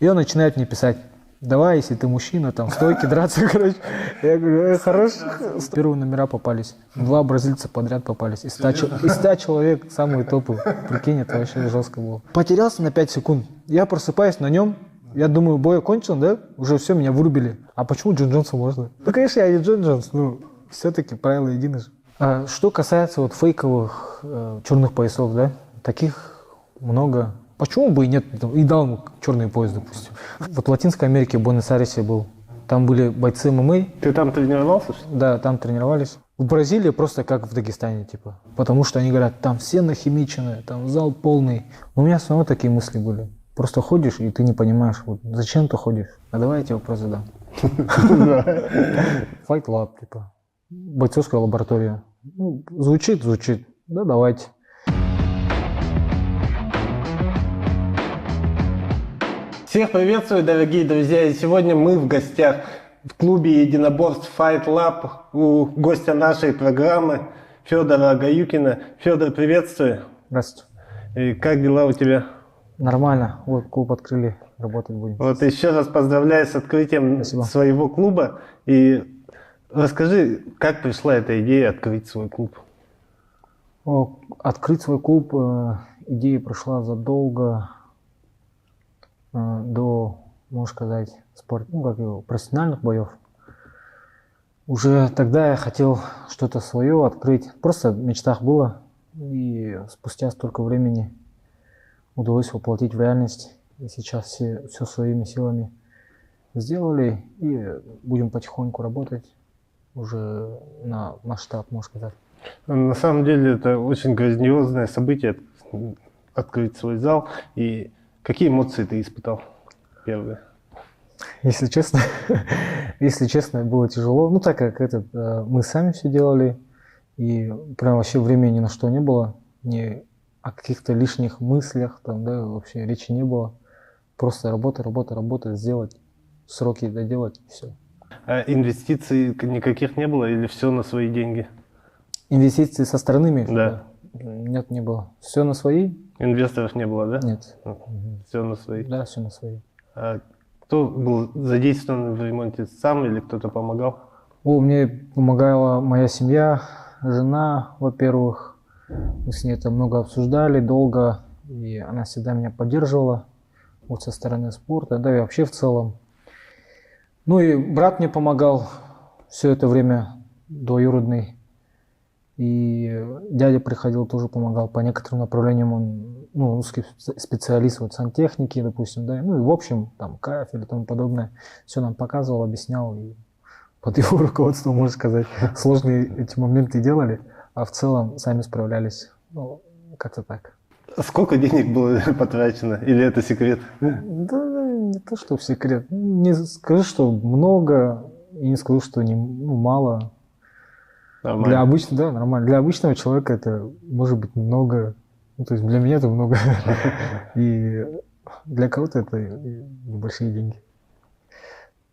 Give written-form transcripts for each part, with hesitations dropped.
И он начинает мне писать: давай, если ты мужчина, там, стойки, драться, короче. Я говорю, хорош. Первые номера попались. 2 бразильца подряд попались. Из 100 человек самые топы. Прикинь, это вообще жестко было. Потерялся на 5 секунд. Я просыпаюсь на нем. Я думаю, бой окончен, да? Уже все, меня вырубили. А почему Джон Джонсу можно? Ну, конечно, я не Джон Джонс, но все-таки правила едины же. А что касается вот фейковых черных поясов, да? Таких много. Почему бы и нет? И дал ему черный пояс, допустим. Вот в Латинской Америке, в Буэнос-Айресе был. Там были бойцы ММА. Ты там тренировался, что ли? Да, там тренировались. В Бразилии просто как в Дагестане, типа. Потому что они говорят, там все нахимичены, там зал полный. Но у меня снова такие мысли были. Просто ходишь, и ты не понимаешь, вот зачем ты ходишь. А давай я тебе вопрос задам. Fight Lab, типа. Бойцовская лаборатория. Ну, звучит. Да, давайте. Всех приветствую, дорогие друзья. И сегодня мы в гостях в клубе единоборств Fight Lab у гостя нашей программы Федора Гаюкина. Федор, приветствую. Здравствуйте. И как дела у тебя? Нормально. Вот клуб открыли, работать будем. Вот еще раз поздравляю с открытием Спасибо. своего клуба. И расскажи, как пришла эта идея открыть свой клуб? Открыть свой клуб, идея пришла задолго до, можно сказать, профессиональных боев. Уже тогда я хотел что-то свое открыть. Просто в мечтах было. И спустя столько времени удалось воплотить в реальность. И сейчас все своими силами сделали. И будем потихоньку работать уже на масштаб, можно сказать. На самом деле это очень грандиозное событие, открыть свой зал. И какие эмоции ты испытал первые? Если честно, было тяжело. Ну, так как мы сами все делали, и прям вообще времени ни на что не было, ни о каких-то лишних мыслях, там, да, вообще речи не было. Просто работа, сделать, сроки доделать, и все. А инвестиций никаких не было или все на свои деньги? Инвестиции со стороны? Да. Нет, не было. Все на свои? Инвесторов не было, да? Нет. Все на свои? Да, все на свои. А кто был задействован в ремонте, сам или кто-то помогал? Мне помогала моя семья, жена, во-первых. Мы с ней это много обсуждали, долго, и она всегда меня поддерживала, вот со стороны спорта, да и вообще в целом. Ну и брат мне помогал все это время, двоюродный. И дядя приходил, тоже помогал по некоторым направлениям. Он, узкий специалист вот сантехники, допустим, да. Ну и в общем, там, кафель и тому подобное. Все нам показывал, объяснял. И под его руководством, можно сказать, сложные эти моменты делали. А в целом сами справлялись. Ну, как-то так. А сколько денег было потрачено? Или это секрет? Да, не то, что в секрет. Не скажу, что много, и не скажу, что мало. Нормально. Для обычного, да, нормально. Для обычного человека это может быть много. Ну, то есть для меня это много. И для кого-то это небольшие деньги.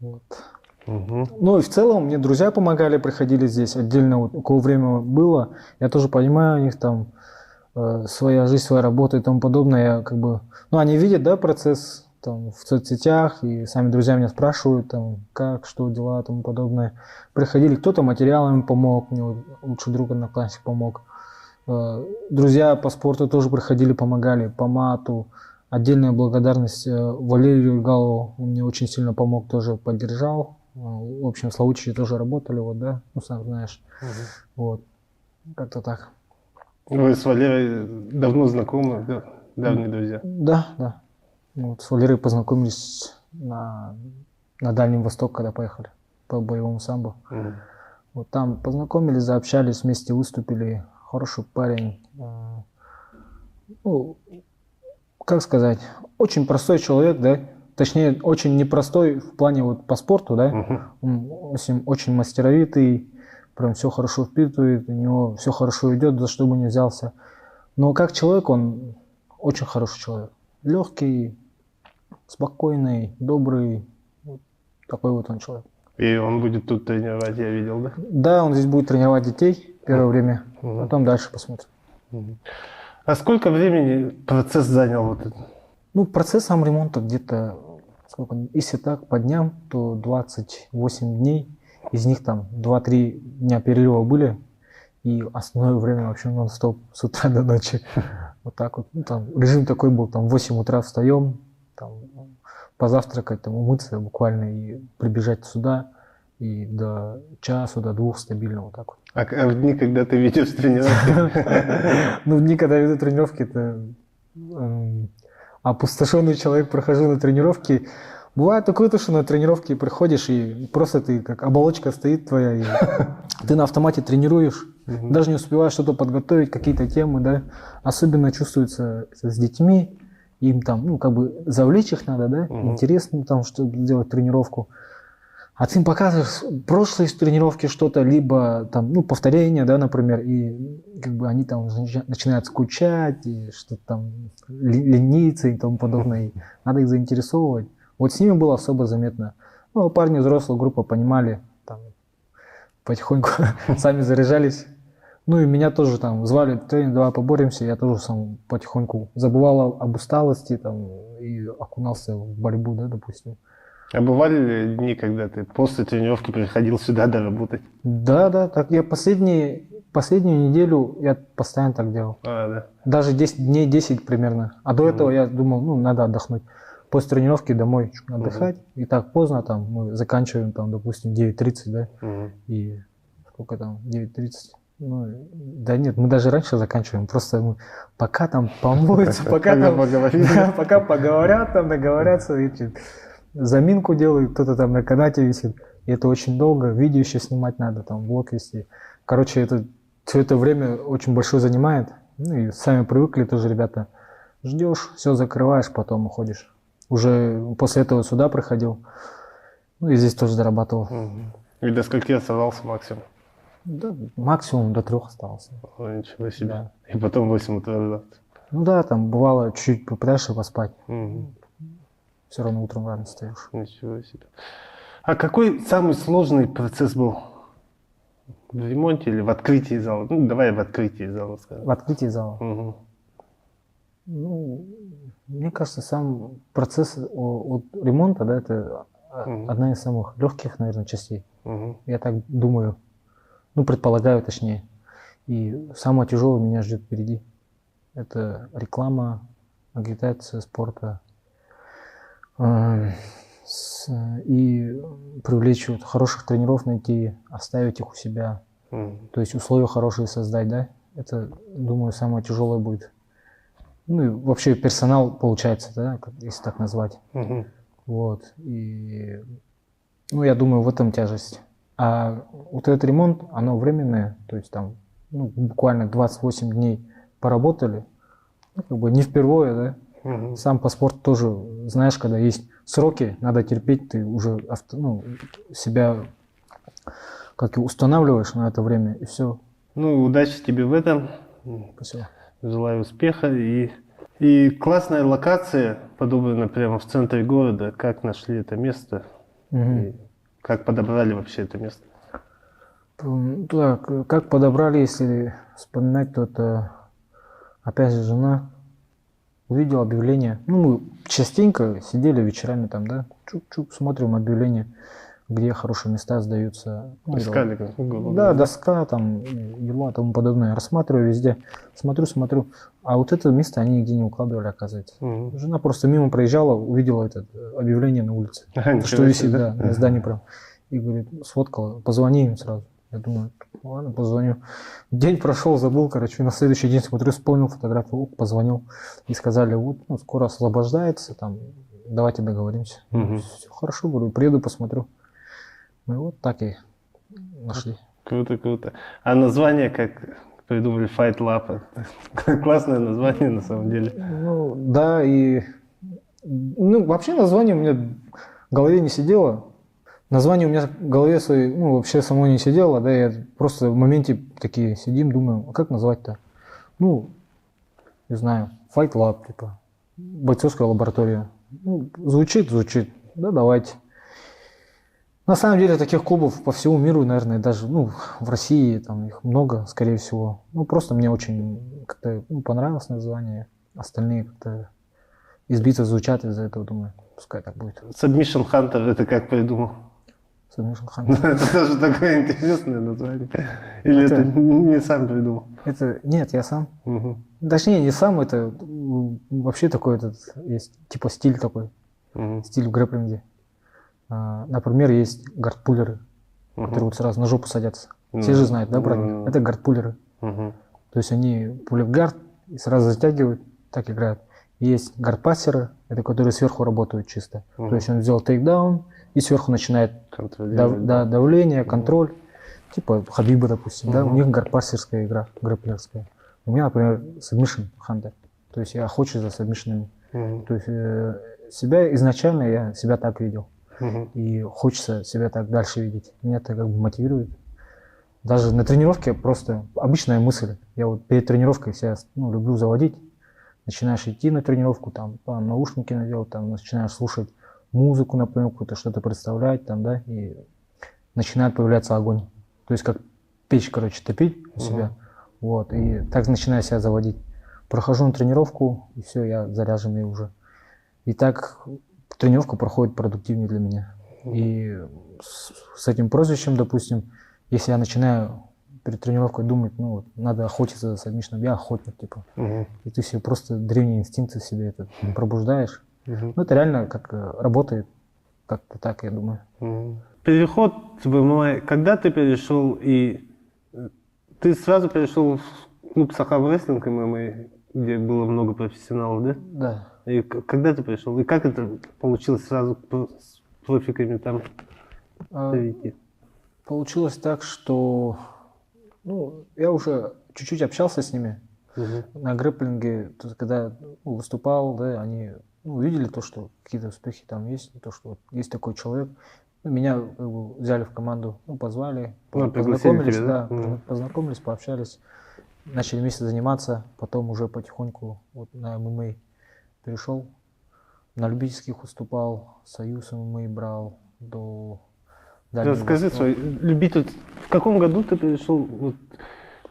Вот. Ну и в целом мне друзья помогали, приходили здесь отдельно, вот, у кого время было. Я тоже понимаю, у них там своя жизнь, своя работа и тому подобное. Я они видят, да, процесс там в соцсетях, и сами друзья меня спрашивают, там, как, что, дела, тому подобное. Приходили, кто-то материалами помог, мне лучший друг, одноклассник помог. Друзья по спорту тоже приходили, помогали, по мату. Отдельная благодарность Валерию Иргалову, он мне очень сильно помог, тоже поддержал. В общем, Славутичи тоже работали, вот, да, сам знаешь. Вот, как-то так. Вы с Валерой давно знакомы, да? Давние друзья? Да. Вот, с Валерой познакомились на Дальнем Востоке, когда поехали по боевому самбо. Вот там познакомились, заобщались, вместе выступили. Хороший парень. Как сказать, очень простой человек, да? Точнее, очень непростой в плане вот по спорту, да? Он очень мастеровитый, прям все хорошо впитывает, у него все хорошо идет, за что бы ни взялся. Но как человек он очень хороший человек. Легкий, спокойный, добрый. Вот такой вот он человек. И он будет тут тренировать, я видел, да? Да, он здесь будет тренировать детей первое время, потом дальше посмотрим. А сколько времени процесс занял вот это? Процесс сам ремонта где-то сколько, если так по дням, то 28 дней, из них там 2-3 дня перерыва были, и основное время вообще нон-стоп с утра до ночи. Вот так вот. Ну, там режим такой был, там в 8 утра встаем, там, позавтракать, там, умыться буквально и прибежать сюда, и до часу, до 2 стабильно вот так вот. А в дни, когда ты ведешь тренировки? Ну, в дни, когда я веду тренировки, это опустошенный человек, прохожу на тренировки. Бывает такое, что на тренировке приходишь, и просто ты, как оболочка стоит твоя, и ты на автомате тренируешь, даже не успеваешь что-то подготовить, какие-то темы, да. Особенно чувствуется с детьми, им там, ну, как бы завлечь их надо, да, интересно там, чтобы сделать тренировку. А ты им показываешь прошлые тренировки что-то, либо там, ну, повторения, да, например, и как бы они там начинают скучать, и что-то там лениться и тому подобное. И надо их заинтересовывать. Вот с ними было особо заметно. Ну, парни взрослая группа понимали, там, потихоньку сами заряжались. Ну и меня тоже там звали, тренер, давай поборемся, я тоже сам потихоньку забывал об усталости там, и окунался в борьбу, да, допустим. А бывали ли дни, когда ты после тренировки приходил сюда доработать? Да, так я последнюю неделю я постоянно так делал. Да. Даже 10 дней 10 примерно. А до этого я думал, ну, надо отдохнуть. После тренировки домой отдыхать. И так поздно там мы заканчиваем, там, допустим, 9:30, да? И сколько там, 9:30? Ну, да нет, мы даже раньше заканчиваем. Просто мы пока там помоются, пока там пока поговорят, там договорятся, заминку делают, кто-то там на канате висит. И это очень долго. Видео еще снимать надо, там влог вести. Короче, это все это время очень большое занимает. Ну и сами привыкли тоже, ребята. Ждешь, все закрываешь, потом уходишь. Уже после этого сюда приходил. Ну и здесь тоже зарабатывал. И до скольки оставался максимум? Да, максимум до 3 остался. О, ничего себе. Да. И потом 8 утра завтра. Ну да, там бывало чуть-чуть попытаешься поспать. Все равно утром рано встаешь. Ничего себе. А какой самый сложный процесс был? В ремонте или в открытии зала? Ну, давай в открытии зала скажем. В открытии зала? Ну, мне кажется, сам процесс от ремонта, да, это одна из самых легких, наверное, частей. Я так думаю. Ну, предполагаю, точнее. И самое тяжелое меня ждет впереди. Это реклама, агитация спорта. И привлечь вот хороших тренеров найти, оставить их у себя. То есть условия хорошие создать, да? Это, думаю, самое тяжелое будет. Ну и вообще персонал получается, да, если так назвать. Вот. И, ну, я думаю, в этом тяжесть. А вот этот ремонт, оно временное, то есть там, ну, буквально 28 дней поработали, ну, как бы не впервые, да. Сам по спорту тоже, знаешь, когда есть сроки, надо терпеть, ты уже себя как и устанавливаешь на это время, и все. Ну, удачи тебе в этом. Спасибо. Желаю успеха. И классная локация, подобранная прямо в центре города. Как нашли это место? И как подобрали вообще это место? Так, как подобрали, если вспоминать, то это, опять же, жена увидела объявление. Ну, мы частенько сидели вечерами там, да, чук-чук, смотрим объявления, где хорошие места сдаются. Ну, искали как? Да, доска, там, ела, тому подобное. Рассматриваю везде, смотрю. А вот это место они нигде не укладывали, оказывается. Жена просто мимо проезжала, увидела это объявление на улице, что висит, да, на здании прям. И говорит, сфоткала, позвони им сразу. Я думаю, ладно, позвоню. День прошел, забыл, короче, на следующий день смотрю, вспомнил фотографию, позвонил. И сказали, вот, ну, скоро освобождается, там, давайте договоримся. Все хорошо, говорю, приеду, посмотрю. Ну и вот так и нашли. Круто. А название как придумали? Fight Lab. Классное название на самом деле. Ну, да, и... Ну, вообще название у меня в голове не сидело. Название у меня в голове своей, ну, вообще само не сидело, да, я просто в моменте такие сидим, думаю, а как назвать-то? Ну, не знаю, Fight Lab, типа, бойцовская лаборатория. Ну, звучит, да, давайте. На самом деле таких клубов по всему миру, наверное, даже, ну, в России там их много, скорее всего. Ну, просто мне очень как-то понравилось название, остальные как-то избито звучат из-за этого, думаю. пускай так будет. Submission Hunter это как придумал? Submission Hunter. Это тоже такое интересное название. Или это не сам придумал? Нет, я сам. Угу. Точнее, не сам, это вообще такой этот, есть типа стиль такой, стиль в грэпплинге. Например, есть гардпулеры, которые вот сразу на жопу садятся. Все же знают, да, про них? Это гардпулеры. То есть они пули в гард и сразу затягивают, так играют. Есть гардпассеры, это которые сверху работают чисто. То есть он взял тейкдаун и сверху начинает давление, контроль. Типа Хабиба, допустим, да, у них гардпассерская игра, грэпплерская. У меня, например, Submission Hunter. То есть я охочусь за сабмишинами. То есть себя изначально я себя так видел. И хочется себя так дальше видеть. Меня это как бы мотивирует. Даже на тренировке просто обычная мысль. Я вот перед тренировкой себя люблю заводить. Начинаешь идти на тренировку, там наушники надел, там начинаешь слушать музыку, например, какую-то что-то представлять, там, да, и начинает появляться огонь. То есть как печь, короче, топить у себя. Вот, и так начинаю себя заводить. Прохожу на тренировку, и все, я заряженный уже. И так тренировка проходит продуктивнее для меня. И с этим прозвищем, допустим, если я начинаю перед тренировкой думать, надо охотиться за сабмишном, я охотник, типа. И ты себе просто древние инстинкты в себе пробуждаешь. Это реально как работает, как-то так, я думаю. Переход в ММА, когда ты перешел и... Ты сразу перешел в клуб Сахаб Рестлинг ММА, где было много профессионалов, да? Да. И когда ты пришел? И как это получилось сразу с профиками там перейти? Получилось так, что я уже чуть-чуть общался с ними на грэпплинге, когда выступал, да, они увидели то, что какие-то успехи там есть, то, что есть такой человек. Меня взяли в команду, позвали, познакомились, тебя, да? Познакомились, пообщались, начали вместе заниматься, потом уже потихоньку на ММА перешел, на любительских выступал, Союз ММА брал до Дальнего Расскажи свой любитель, в каком году ты перешел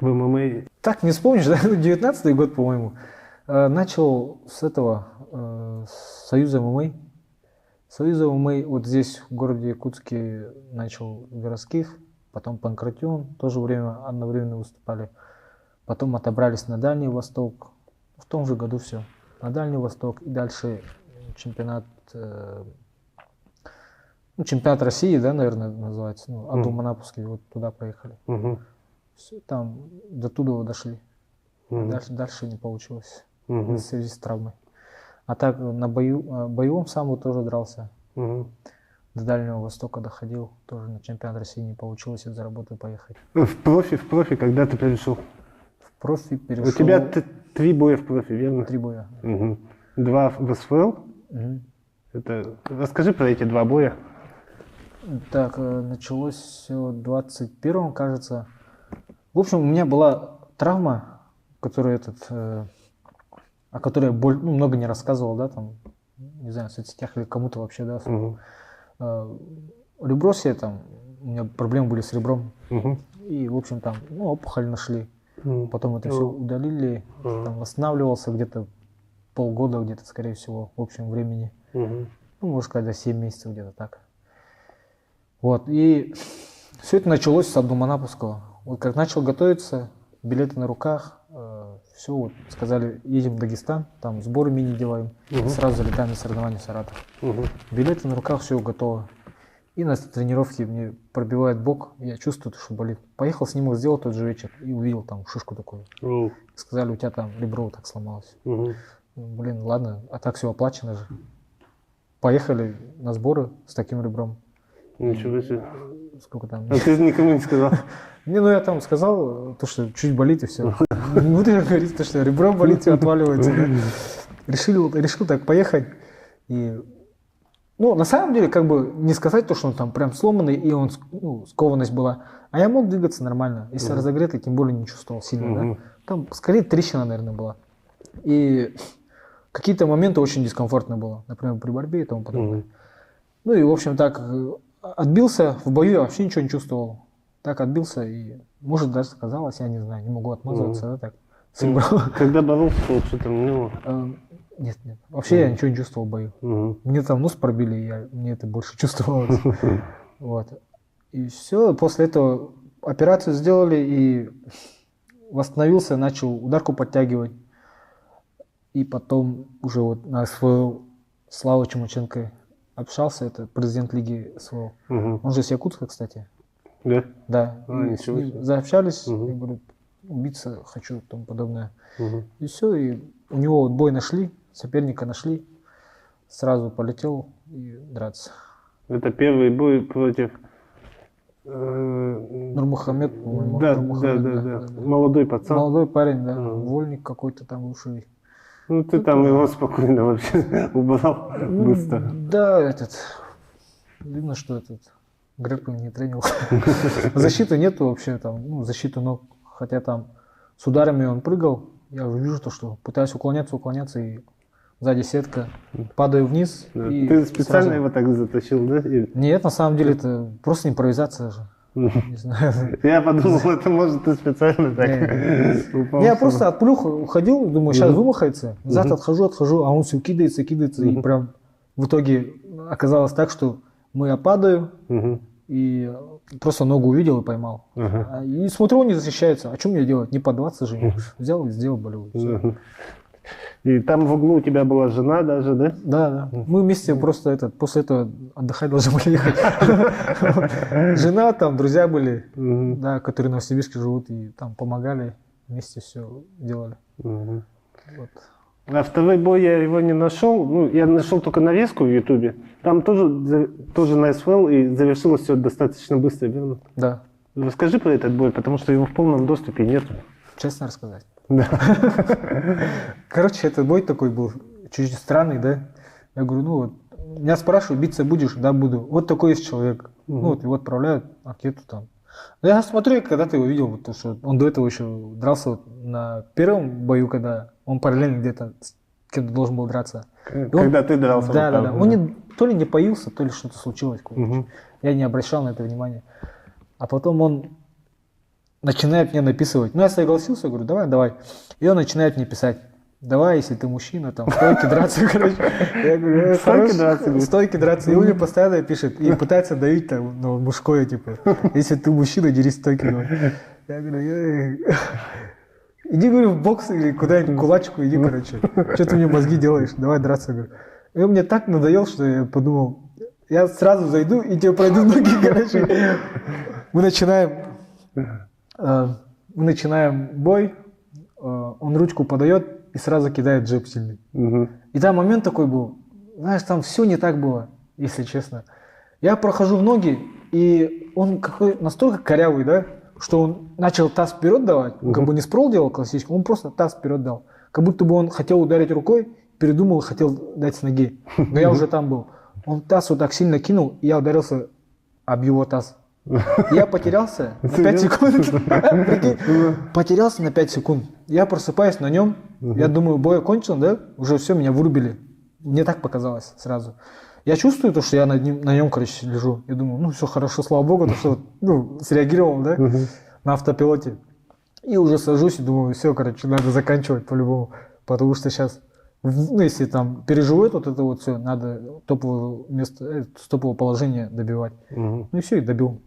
в ММА? Так, не вспомнишь, да? 19-й год, по-моему. Начал с этого, с Союза ММА. Союз ММА вот здесь, в городе Якутске, начал Вероскив, потом Панкратион, тоже одновременно выступали. Потом отобрались на Дальний Восток, в том же году все. На Дальний Восток и дальше чемпионат России, да, наверное, называется, Абдулманапский, вот туда проехали. Все, там до туда дошли. Дальше не получилось в связи с травмой. А так на боевом самбо тоже дрался. До Дальнего Востока доходил, тоже на чемпионат России не получилось из-за работы поехать. В профи, когда ты перешел? В профи перешел. У тебя 3 боя в профи, верно? 3 боя. 2 в СФЛ. Расскажи про эти 2 боя. Так, началось все в 21-м, кажется. В общем, у меня была травма, которую о которой я много не рассказывал, да, там, не знаю, в соцсетях или кому-то вообще, да. Ребро себе там, у меня проблемы были с ребром. И, в общем, там, опухоль нашли. Потом это все удалили, там, восстанавливался где-то полгода, где-то, скорее всего, в общем времени. Можно сказать, за 7 месяцев где-то так. Вот, и все это началось с Абдулманапского. Вот как начал готовиться, билеты на руках, все, вот, сказали, едем в Дагестан, там сборы мини делаем, сразу залетаем на соревнования в Саратов. Билеты на руках, все готово. И на тренировке мне пробивает бок, я чувствую, что болит. Поехал, снимок сделал тот же вечер и увидел там шишку такую. Сказали, у тебя там ребро вот так сломалось. Блин, ладно, а так все оплачено же. Поехали на сборы с таким ребром. Ничего себе. Сколько там? А ты никому не сказал? Я там сказал, то, что чуть болит и все. Не буду говорить, то, что ребро болит и отваливается. Да? Решил так поехать. И, на самом деле, как бы не сказать то, что он там прям сломанный, и он, скованность была. А я мог двигаться нормально. Если разогретый, тем более не чувствовал сильно. Да? Там скорее трещина, наверное, была. И какие-то моменты очень дискомфортно было. Например, при борьбе и тому подобное. И, в общем, так отбился. В бою я вообще ничего не чувствовал. Так отбился и, может, даже сказалось, я не знаю, не могу отмазываться, да, так. Когда боролся, что там не было? Нет, нет. Вообще я ничего не чувствовал в бою. Мне там нос пробили, мне это больше чувствовалось. Вот. И все, после этого операцию сделали и восстановился, начал ударку подтягивать. И потом уже вот на СВЛ Слава Чумаченко общался, это президент лиги СВЛ. Он же с Якутска, кстати. Да? Да. Ничего себе. Заобщались, и говорю, убиться хочу и тому подобное. И все, и у него вот бой нашли, соперника нашли, сразу полетел и драться. Это первый бой против... Нурмухамед, по-моему. Да, Нурмухамед, да. Молодой пацан. Молодой парень, да. Вольник какой-то там ушей. Ну, ты там его спокойно вообще убрал быстро. Да, видно, что грэпплинг не тренил. Защиты нету вообще там, ну, защиты ног. Хотя там с ударами он прыгал, я уже вижу то, что пытаюсь уклоняться, и сзади сетка, падаю вниз. Да. И Ты специально сразу... его так затащил, да? Нет, на самом деле это просто импровизация же. Не знаю. Я подумал, это может ты специально так упал. Я просто от плюха уходил, думаю, сейчас вымахается, назад отхожу, а он все кидается, и прям в итоге оказалось так, что я падаю, и просто ногу увидел и поймал. И смотрю, он не защищается. А что мне делать? Не поддаваться же. Взял и сделал болевой. И там в углу у тебя была жена даже, да? Да. Мы вместе просто после этого отдыхать должны были ехать. Жена, там друзья были, да, которые в Новосибирске живут, и там помогали, вместе все делали. Вот. А второй бой я его не нашел. Ну, я нашел только нарезку в Ютубе. Там тоже на СВЛ, и завершилось все достаточно быстро, верно? Да. Расскажи про этот бой, потому что его в полном доступе нет. Честно рассказать. Да. Короче, этот бой такой был чуть странный, да? Я говорю, ну вот, меня спрашивают, биться будешь? Да, буду. Вот такой есть человек. Ну вот его отправляют анкету там. Но я смотрю, когда ты его видел, вот, то, что он до этого еще дрался вот на первом бою, когда он параллельно где-то с кем-то должен был драться. Когда ты дрался. Да. Он то ли не появился, то ли что-то случилось. Я не обращал на это внимания. А потом он начинает мне написывать. Ну, я согласился, говорю, давай. И он начинает мне писать. Давай, если ты мужчина, там, стойки драться, короче. Я говорю, стойки драться. И он мне постоянно пишет и пытается давить там, ну, мужское, типа. Если ты мужчина, дерись стойки. Я говорю, иди, говорю, в бокс или куда-нибудь, кулачку иди, короче. Что ты мне мозги делаешь? Давай драться, говорю. И он мне так надоел, что я подумал, я сразу зайду и тебе пройду ноги, короче. Мы начинаем бой, он ручку подает и сразу кидает джеб сильный. И там момент такой был, знаешь, там все не так было, если честно. Я прохожу в ноги, и он какой настолько корявый, да, что он начал таз вперед давать, он как бы не спрол делал классический, он просто таз вперед дал. Как будто бы он хотел ударить рукой, передумал, хотел дать с ноги. Но я уже там был. Он таз вот так сильно кинул, и я ударился об его таз. Я потерялся на 5 секунд. Потерялся на 5 секунд. Я просыпаюсь на нем. Я думаю, бой окончен, да? Уже все, меня вырубили. Мне так показалось сразу. Я чувствую то, что я на нем, короче, лежу. Я думаю, ну все хорошо, слава богу, то, что среагировал, да? На автопилоте. И уже сажусь и думаю, все, короче, надо заканчивать по-любому. Потому что сейчас, ну, если там переживет вот это вот все, надо топовое положение добивать. Ну и все, и добил.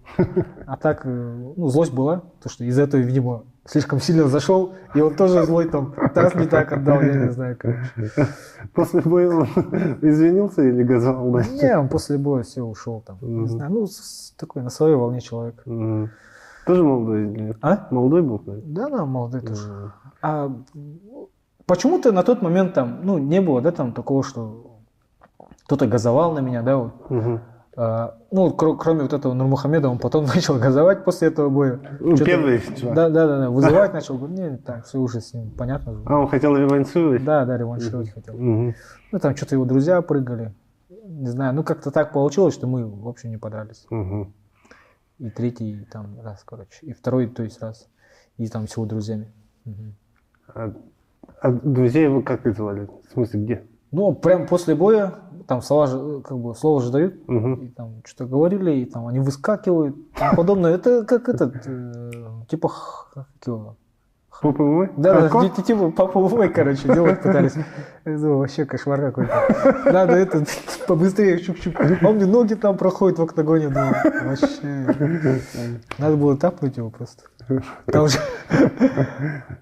А так, ну, злость была, то что из-за этого, видимо, слишком сильно зашел, и он тоже злой там, таз не так отдал, я не знаю, короче. После боя он извинился или газовал дальше? Не, он после боя все ушел там, не знаю, ну, такой на своей волне человек. Тоже молодой или нет? А? Молодой был? Да, молодой тоже. А почему-то на тот момент там, ну, не было, да, там такого, что кто-то газовал на меня, да, вот. Ну, кроме вот этого Нурмухамеда, он потом начал газовать после этого боя. Первый чувак. Да, вызывать начал, говорю, не, так, все уже с ним понятно. А он хотел реваншировать? Да, реваншировать хотел. Ну, там что-то его друзья прыгали, не знаю, ну, как-то так получилось, что мы, в общем, не подрались. И третий там раз, короче, и второй, то есть раз, и там всего друзьями. А друзей его как их звали? В смысле, где? Ну, прям после боя, там слово же дают, и там что-то говорили, и там они выскакивают, и тому подобное. Это как типа По ПВВ? Да, типа по ПВВ, короче, делать пытались. Это вообще кошмар какой-то. Надо это побыстрее, чук-чук. А у меня ноги там проходят в октагоне. Думаю, вообще. Надо было тапнуть его просто. Там же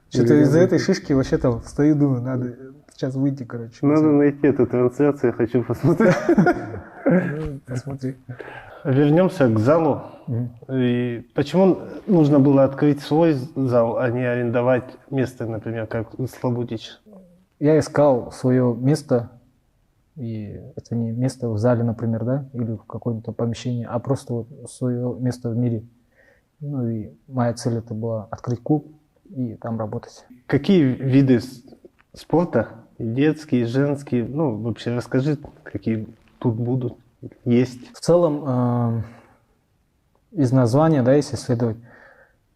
что-то из-за этой шишки вообще там стою, думаю, надо сейчас выйти, короче. Надо найти эту трансляцию, я хочу посмотреть. Посмотри. Вернемся к залу. И почему нужно было открыть свой зал, а не арендовать место, например, как Слабутич? Я искал свое место, и это не место в зале, например, да, или в каком-то помещении, а просто вот свое место в мире. Ну и моя цель это была открыть клуб и там работать. Какие виды спорта, детские, женские, ну вообще расскажи, какие тут будут, есть? В целом, из названия, да, если исследовать,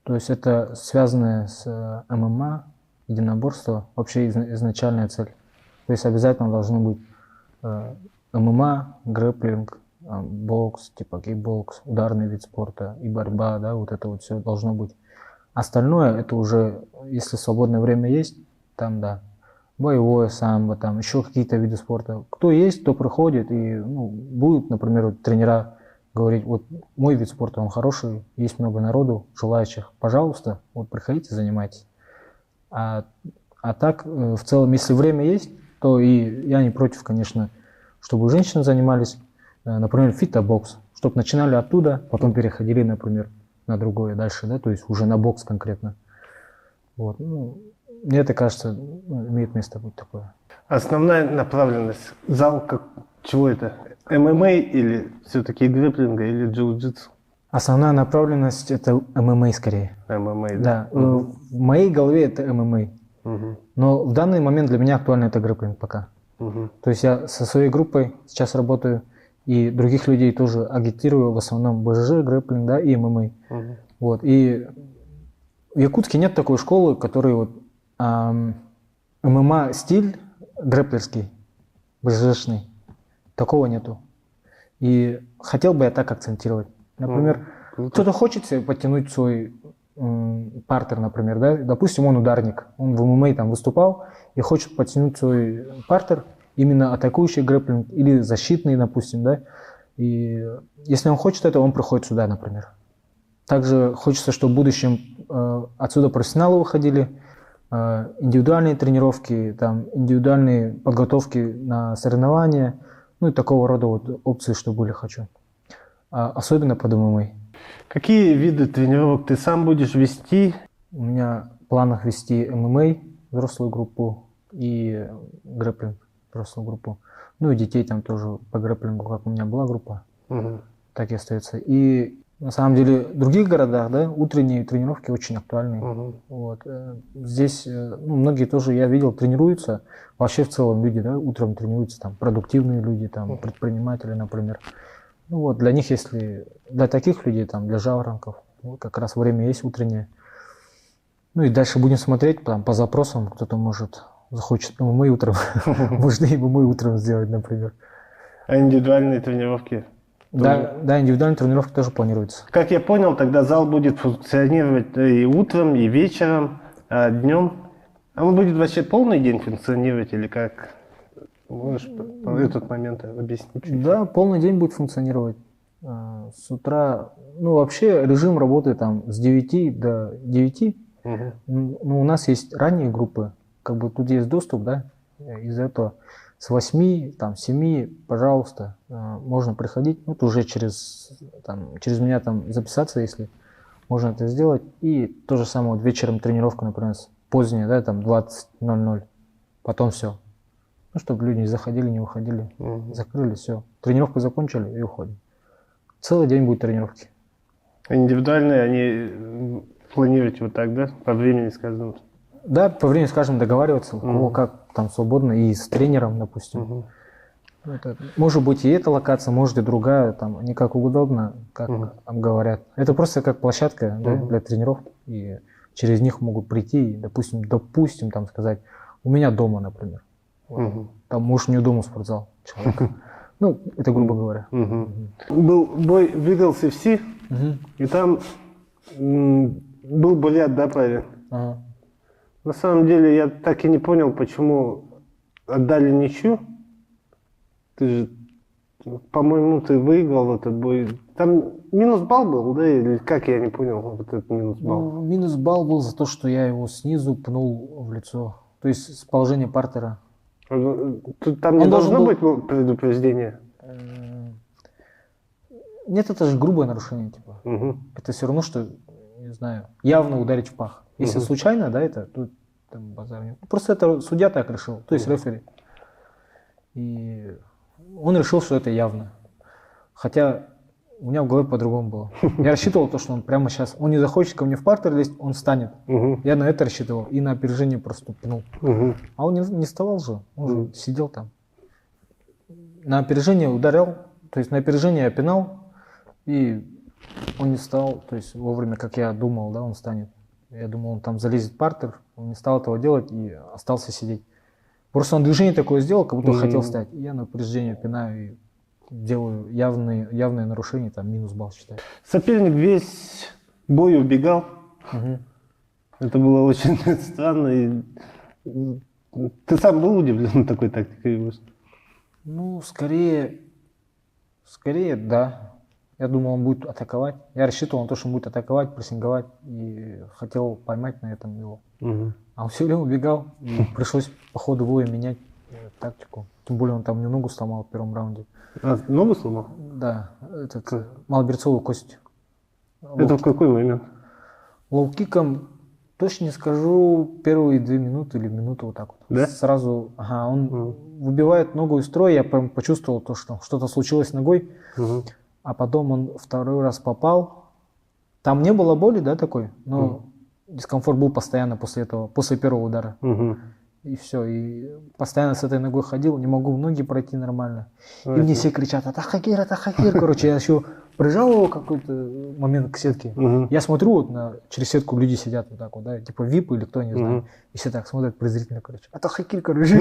то есть это связанное с ММА, единоборство, вообще изначальная цель. То есть обязательно должны быть ММА, грэпплинг, бокс, типа кикбокс, ударный вид спорта и борьба, да, вот это вот все должно быть. Остальное это уже, если свободное время есть, там, да, боевое самбо, там еще какие-то виды спорта. Кто есть, кто приходит и будут, например, вот, тренера говорить, вот мой вид спорта, он хороший, есть много народу, желающих, пожалуйста, вот приходите, занимайтесь. А так, в целом, если время есть, то и я не против, конечно, чтобы женщины занимались, например, фитобокс, чтобы начинали оттуда, потом переходили, например, на другое дальше, да, то есть уже на бокс конкретно. Вот. Мне это кажется, имеет место быть такое. Основная направленность зал, чего это? ММА или все-таки грэпплинга или джиу-джитсу? Основная направленность это ММА скорее. ММА, да? Да. В моей голове это ММА. Но в данный момент для меня актуально это грэпплинг пока. То есть я со своей группой сейчас работаю, и других людей тоже агитирую, в основном БЖЖ, грэпплинг, да, и ММА. Вот. И в Якутске нет такой школы, которая вот ММА стиль грэпплерский, БЖЖшный. Такого нету. И хотел бы я так акцентировать. Например, кто-то хочет себе подтянуть свой партер, например, да, допустим, он ударник, он в ММА там выступал и хочет подтянуть свой партер, именно атакующий грэпплинг или защитный, допустим, да, и если он хочет это, он приходит сюда, например. Также хочется, чтобы в будущем отсюда профессионалы выходили, индивидуальные тренировки, там, индивидуальные подготовки на соревнования, ну и такого рода вот опции, что были, хочу. Особенно под ММА. Какие виды тренировок ты сам будешь вести? У меня в планах вести ММА, взрослую группу, и грэпплинг, взрослую группу. Ну и детей там тоже по грэпплингу, как у меня была группа, так и остается. И на самом деле в других городах, да, утренние тренировки очень актуальны. Вот. Здесь многие тоже, я видел, тренируются. Вообще в целом люди, да, утром тренируются, там, продуктивные люди, там, предприниматели, например. Ну вот, для них, если для таких людей, там, для жаворонков, вот, как раз время есть утреннее. Ну и дальше будем смотреть там, по запросам, кто-то захочет ММА утром, можно и ММА утром сделать, например. А индивидуальные тренировки? Да, индивидуальные тренировки тоже планируются. Как я понял, тогда зал будет функционировать и утром, и вечером, а днем. А он будет вообще полный день функционировать или как? Можешь этот момент объяснить? Да, полный день будет функционировать. С утра, вообще режим работы там с 9 до 9. У нас есть ранние группы, как бы тут есть доступ, да, из-за этого с 8, там, 7, пожалуйста, можно приходить, это уже через меня там записаться, если можно это сделать. И то же самое, вот вечером тренировка, например, поздняя, да, там 20:00, потом все. Чтобы люди не заходили, не выходили, закрыли, все. Тренировку закончили и уходим. Целый день будет тренировки. Индивидуальные, они планируете вот так, да? По времени, скажем? Да, по времени, скажем, договариваться, у кого как там свободно, и с тренером, допустим. Это, может быть и эта локация, может и другая, там, они как удобно, как говорят. Это просто как площадка, да, для тренеров, и через них могут прийти, и, допустим, там сказать, у меня дома, например. Там, может, не у дома спортзал человека. Это грубо говоря. Был бой в Eagles FC, и там был Булят, да, правильно? На самом деле я так и не понял, почему отдали ничью. Ты же, по-моему, ты выиграл этот бой. Там минус балл был, да? Или как, я не понял, вот этот минус балл. Ну, минус балл был за то, что я его снизу пнул в лицо. То есть с положения партера. Там не Он должно должен быть предупреждения. Нет, это же грубое нарушение, типа. Угу. Это все равно, что, не знаю, явно ударить в пах. Если случайно, да, это, то там базар нет. Просто это судья так решил, то есть рефери. И он решил, что это явно. Хотя у меня в голове по-другому было. Я рассчитывал то, что он прямо сейчас, он не захочет ко мне в партер лезть, он встанет. Я на это рассчитывал и на опережение просто пнул. А он не вставал же, он же сидел там. На опережение ударил, то есть на опережение я пинал, и он не встал, то есть вовремя, как я думал, да, он встанет. Я думал, он там залезет в партер, он не стал этого делать и остался сидеть. Просто он движение такое сделал, как будто хотел встать. И я на опережение пинаю и делаю явные нарушения, там минус балл считаю. Соперник весь бой убегал. Это было очень странно. И ты сам был удивлен такой тактикой? Ну, скорее, да. Я думал, он будет атаковать. Я рассчитывал на то, что он будет атаковать, прессинговать. И хотел поймать на этом его. А он все время убегал. И пришлось по ходу боя менять тактику. Тем более он там мне ногу сломал в первом раунде. А, ногу сломал? Да, этот малоберцовую кость. Это в какой момент? Лоу-киком, точно не скажу, первые 2 минуты или минуту вот так вот. Да? Сразу, он выбивает ногу из строя, я прям почувствовал то, что что-то случилось с ногой. А потом он второй раз попал. Там не было боли, да, такой, но дискомфорт был постоянно после этого, после первого удара. И все, и постоянно с этой ногой ходил, не могу ноги пройти нормально. И мне все кричат: атахакир, короче, я еще прижал его какой-то момент к сетке. Я смотрю, вот через сетку люди сидят вот так вот, да, типа VIP или кто, не знаю. И все так смотрят презрительно, короче. Атахакир, короче.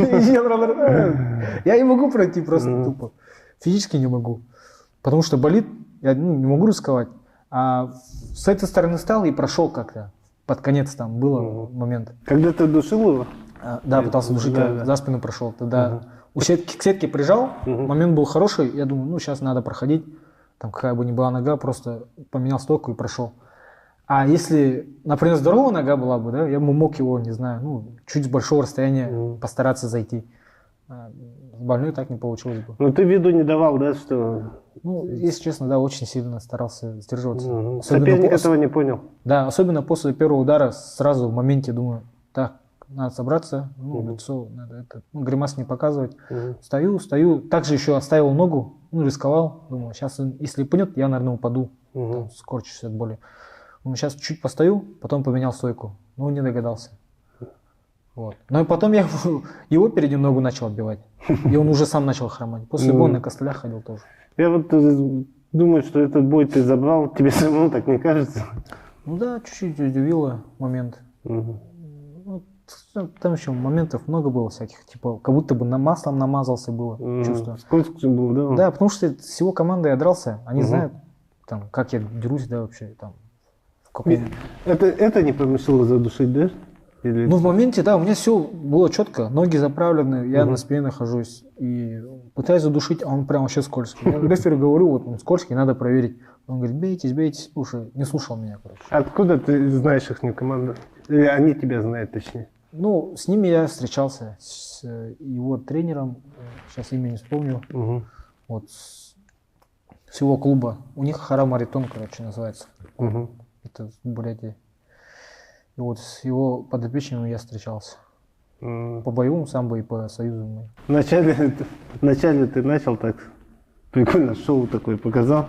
Я не могу пройти просто тупо. Физически не могу. Потому что болит, я не могу рисковать. А с этой стороны стал и прошел как-то. Под конец там был момент. Когда ты душил его? Да, пытался душить, за спину прошел. Тогда к сетке прижал, момент был хороший, я думаю, ну сейчас надо проходить. Там какая бы ни была нога, просто поменял стойку и прошел. А если, например, здоровая нога была бы, да, я бы мог его, не знаю, ну, чуть с большого расстояния постараться зайти. С больной так не получилось бы. Но ты виду не давал, да, что... Ну, если честно, да, очень сильно старался сдерживаться. Соперник этого не понял. Да, особенно после первого удара, сразу в моменте думаю, так, надо собраться, лицо, надо это, гримас не показывать. Стою, также еще оставил ногу, рисковал, думаю, сейчас, если пнет, я, наверное, упаду, скорчусь от боли. Думаю, сейчас чуть постою, потом поменял стойку, но не догадался. Вот. Но и потом я его переднюю ногу начал отбивать, и он уже сам начал хромать. После боя на костылях ходил тоже. Я вот думаю, что этот бой ты забрал, тебе самому так не кажется? Ну да, чуть-чуть удивило момент. Там еще моментов много было всяких, типа, как будто бы маслом намазался было, чувство. Сколько было, да? Да, потому что с его командой я дрался, они знают, там, как я дерусь, да, вообще, там, в каком... Это не помешало задушить, да? Или... Ну, в моменте, да, у меня все было четко, ноги заправлены, я на спине нахожусь, и пытаюсь задушить, а он прям вообще скользкий. Я рефери говорю, вот он скользкий, надо проверить. Он говорит, бейтесь, слушай, не слушал меня, короче. Откуда ты знаешь их команду? Или они тебя знают, точнее? Ну, с ними я встречался, с его тренером, сейчас имя не вспомню, вот, с его клуба. У них Харам Аритон, короче, называется. Это в Бурятии. И вот с его подопечными я встречался. По боевому самбо и по союзу. Вначале ты начал так, прикольно, шоу такое показал.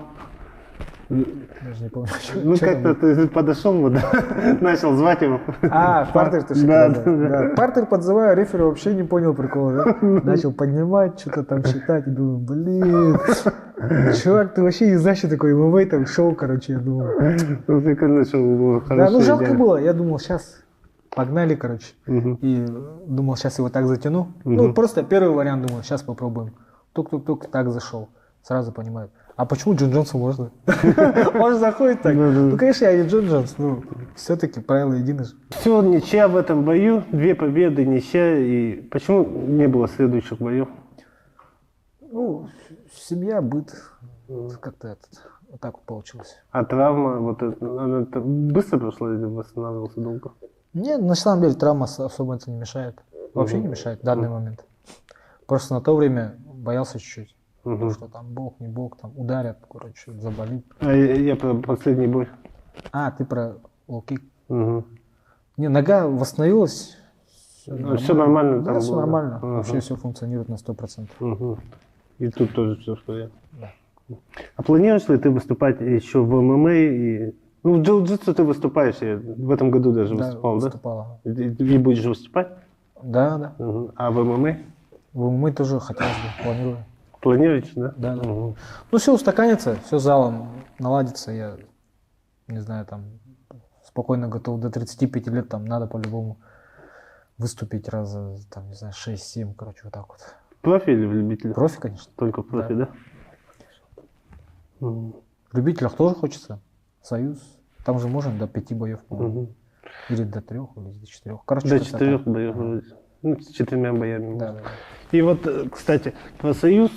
Даже не помню. Ну, как-то ты подошел, вот, начал звать его. А, партер ты что? Да. Партер подзываю, рефери вообще не понял прикола, да? Начал поднимать, что-то там считать, и думаю, блин, чувак, ты вообще не знаешь, что такое ММА, там шоу, короче, я думаю. Ну, прикольно шоу было, да, ну жалко было, я думал, сейчас погнали, короче, и думал, сейчас его так затяну. Ну, просто первый вариант, думаю, сейчас попробуем. Тук-тук-тук, так зашел, сразу понимаю. А почему Джон Джонсу можно? Он же заходит так. Ну, конечно, я не Джон Джонс, но все-таки правила едины же. Все, ничья в этом бою, 2 победы, ничья. И почему не было следующих боев? Ну, семья, быт, как-то вот так вот получилось. А травма, вот она быстро прошла или восстанавливался долго? Нет, на самом деле травма особо это не мешает. Вообще не мешает в данный момент. Просто на то время боялся чуть-чуть. Потому что там бог, не бог, там ударят, короче, заболит. А я про последний бой. А, ты про лоу-кик. Не, нога восстановилась. Все нормально Да, там все было? нормально. Вообще все функционирует на 100%. И тут тоже все в порядке. Да. А планируешь ли ты выступать еще в ММА? Ну, в джиу-джитсу ты выступаешь, я в этом году даже выступал, да? Выступала. И будешь выступать? Да, да. А в ММА? В ММА тоже хотелось бы, планирую. Планируешь, да? Да, да. Ну, все устаканится, все залом наладится, я не знаю, там, спокойно готов до 35 лет, там, надо по-любому выступить раза, там, не знаю, 6-7, короче, вот так вот. Профи или в любителях? Профи, конечно. Только профи, да? В любителях тоже хочется. Союз. Там же можно до 5 боев, по-моему. Или до 3, или до 4. Короче, до 4 боев. Ну, с 4 боями. Да, да. И вот, кстати, про Союз.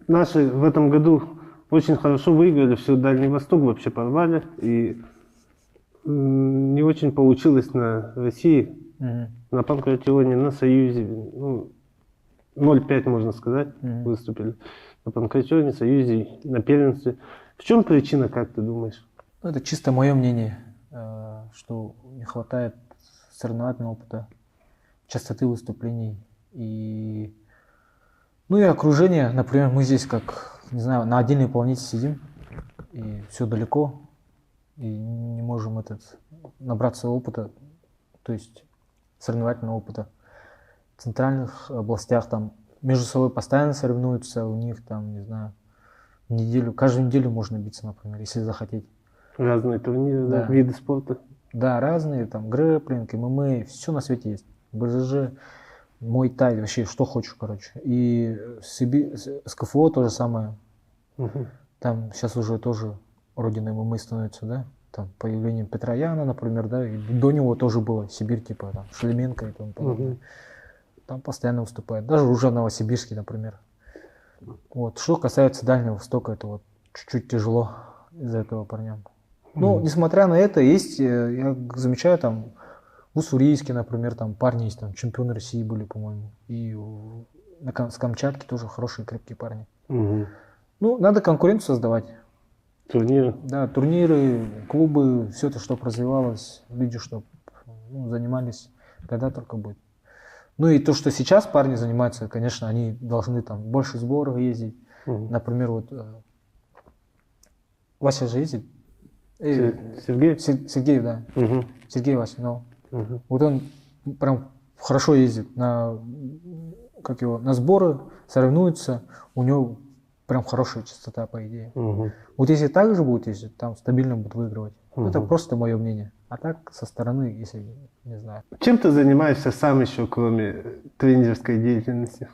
Наши в этом году очень хорошо выиграли, все Дальний Восток вообще порвали. И не очень получилось на России, на Панкратионе, на Союзе. Ну, 0,5, можно сказать, выступили. На Панкратионе, Союзе, на первенстве. В чем причина, как ты думаешь? Ну, это чисто мое мнение, что не хватает соревновательного опыта, частоты выступлений и, ну и окружение. Например, мы здесь как, не знаю, на отдельной планете сидим, и все далеко, и не можем набраться опыта, то есть соревновательного опыта. В центральных областях там между собой постоянно соревнуются, у них там, не знаю, каждую неделю можно биться, например, если захотеть. Разные турниры, да, виды спорта. Да, разные, там грэпплинг, ММА, все на свете есть. БЖЖ, муай-тай, вообще что хочешь, короче. И с КФО то же самое. Там сейчас уже тоже родиной ММА становится, да? Там появлением Петра Яна, например, да, и до него тоже было Сибирь, типа там Шлеменко и тому подобное. Там постоянно выступает. Даже уже Новосибирский, например. Вот. Что касается Дальнего Востока, это вот чуть-чуть тяжело из-за этого парням. Ну, несмотря на это, есть, я замечаю, там, в Уссурийске, например, там парни есть, там, чемпионы России были, по-моему. И с Камчатки тоже хорошие, крепкие парни. Ну, надо конкуренцию создавать. Турниры. Да, турниры, клубы, все это, чтобы развивалось, люди, чтобы занимались, тогда только будет. Ну и то, что сейчас парни занимаются, конечно, они должны там больше сборов ездить. Например, вот Вася же ездит. Сергей? Сергей, да. Сергей Вася, ну. Вот он прям хорошо ездит на сборы, соревнуется, у него прям хорошая частота, по идее. Вот если так же будет ездить, там стабильно будут выигрывать. Это просто мое мнение. А так, со стороны, если не знаю. Чем ты занимаешься сам еще, кроме тренерской деятельности?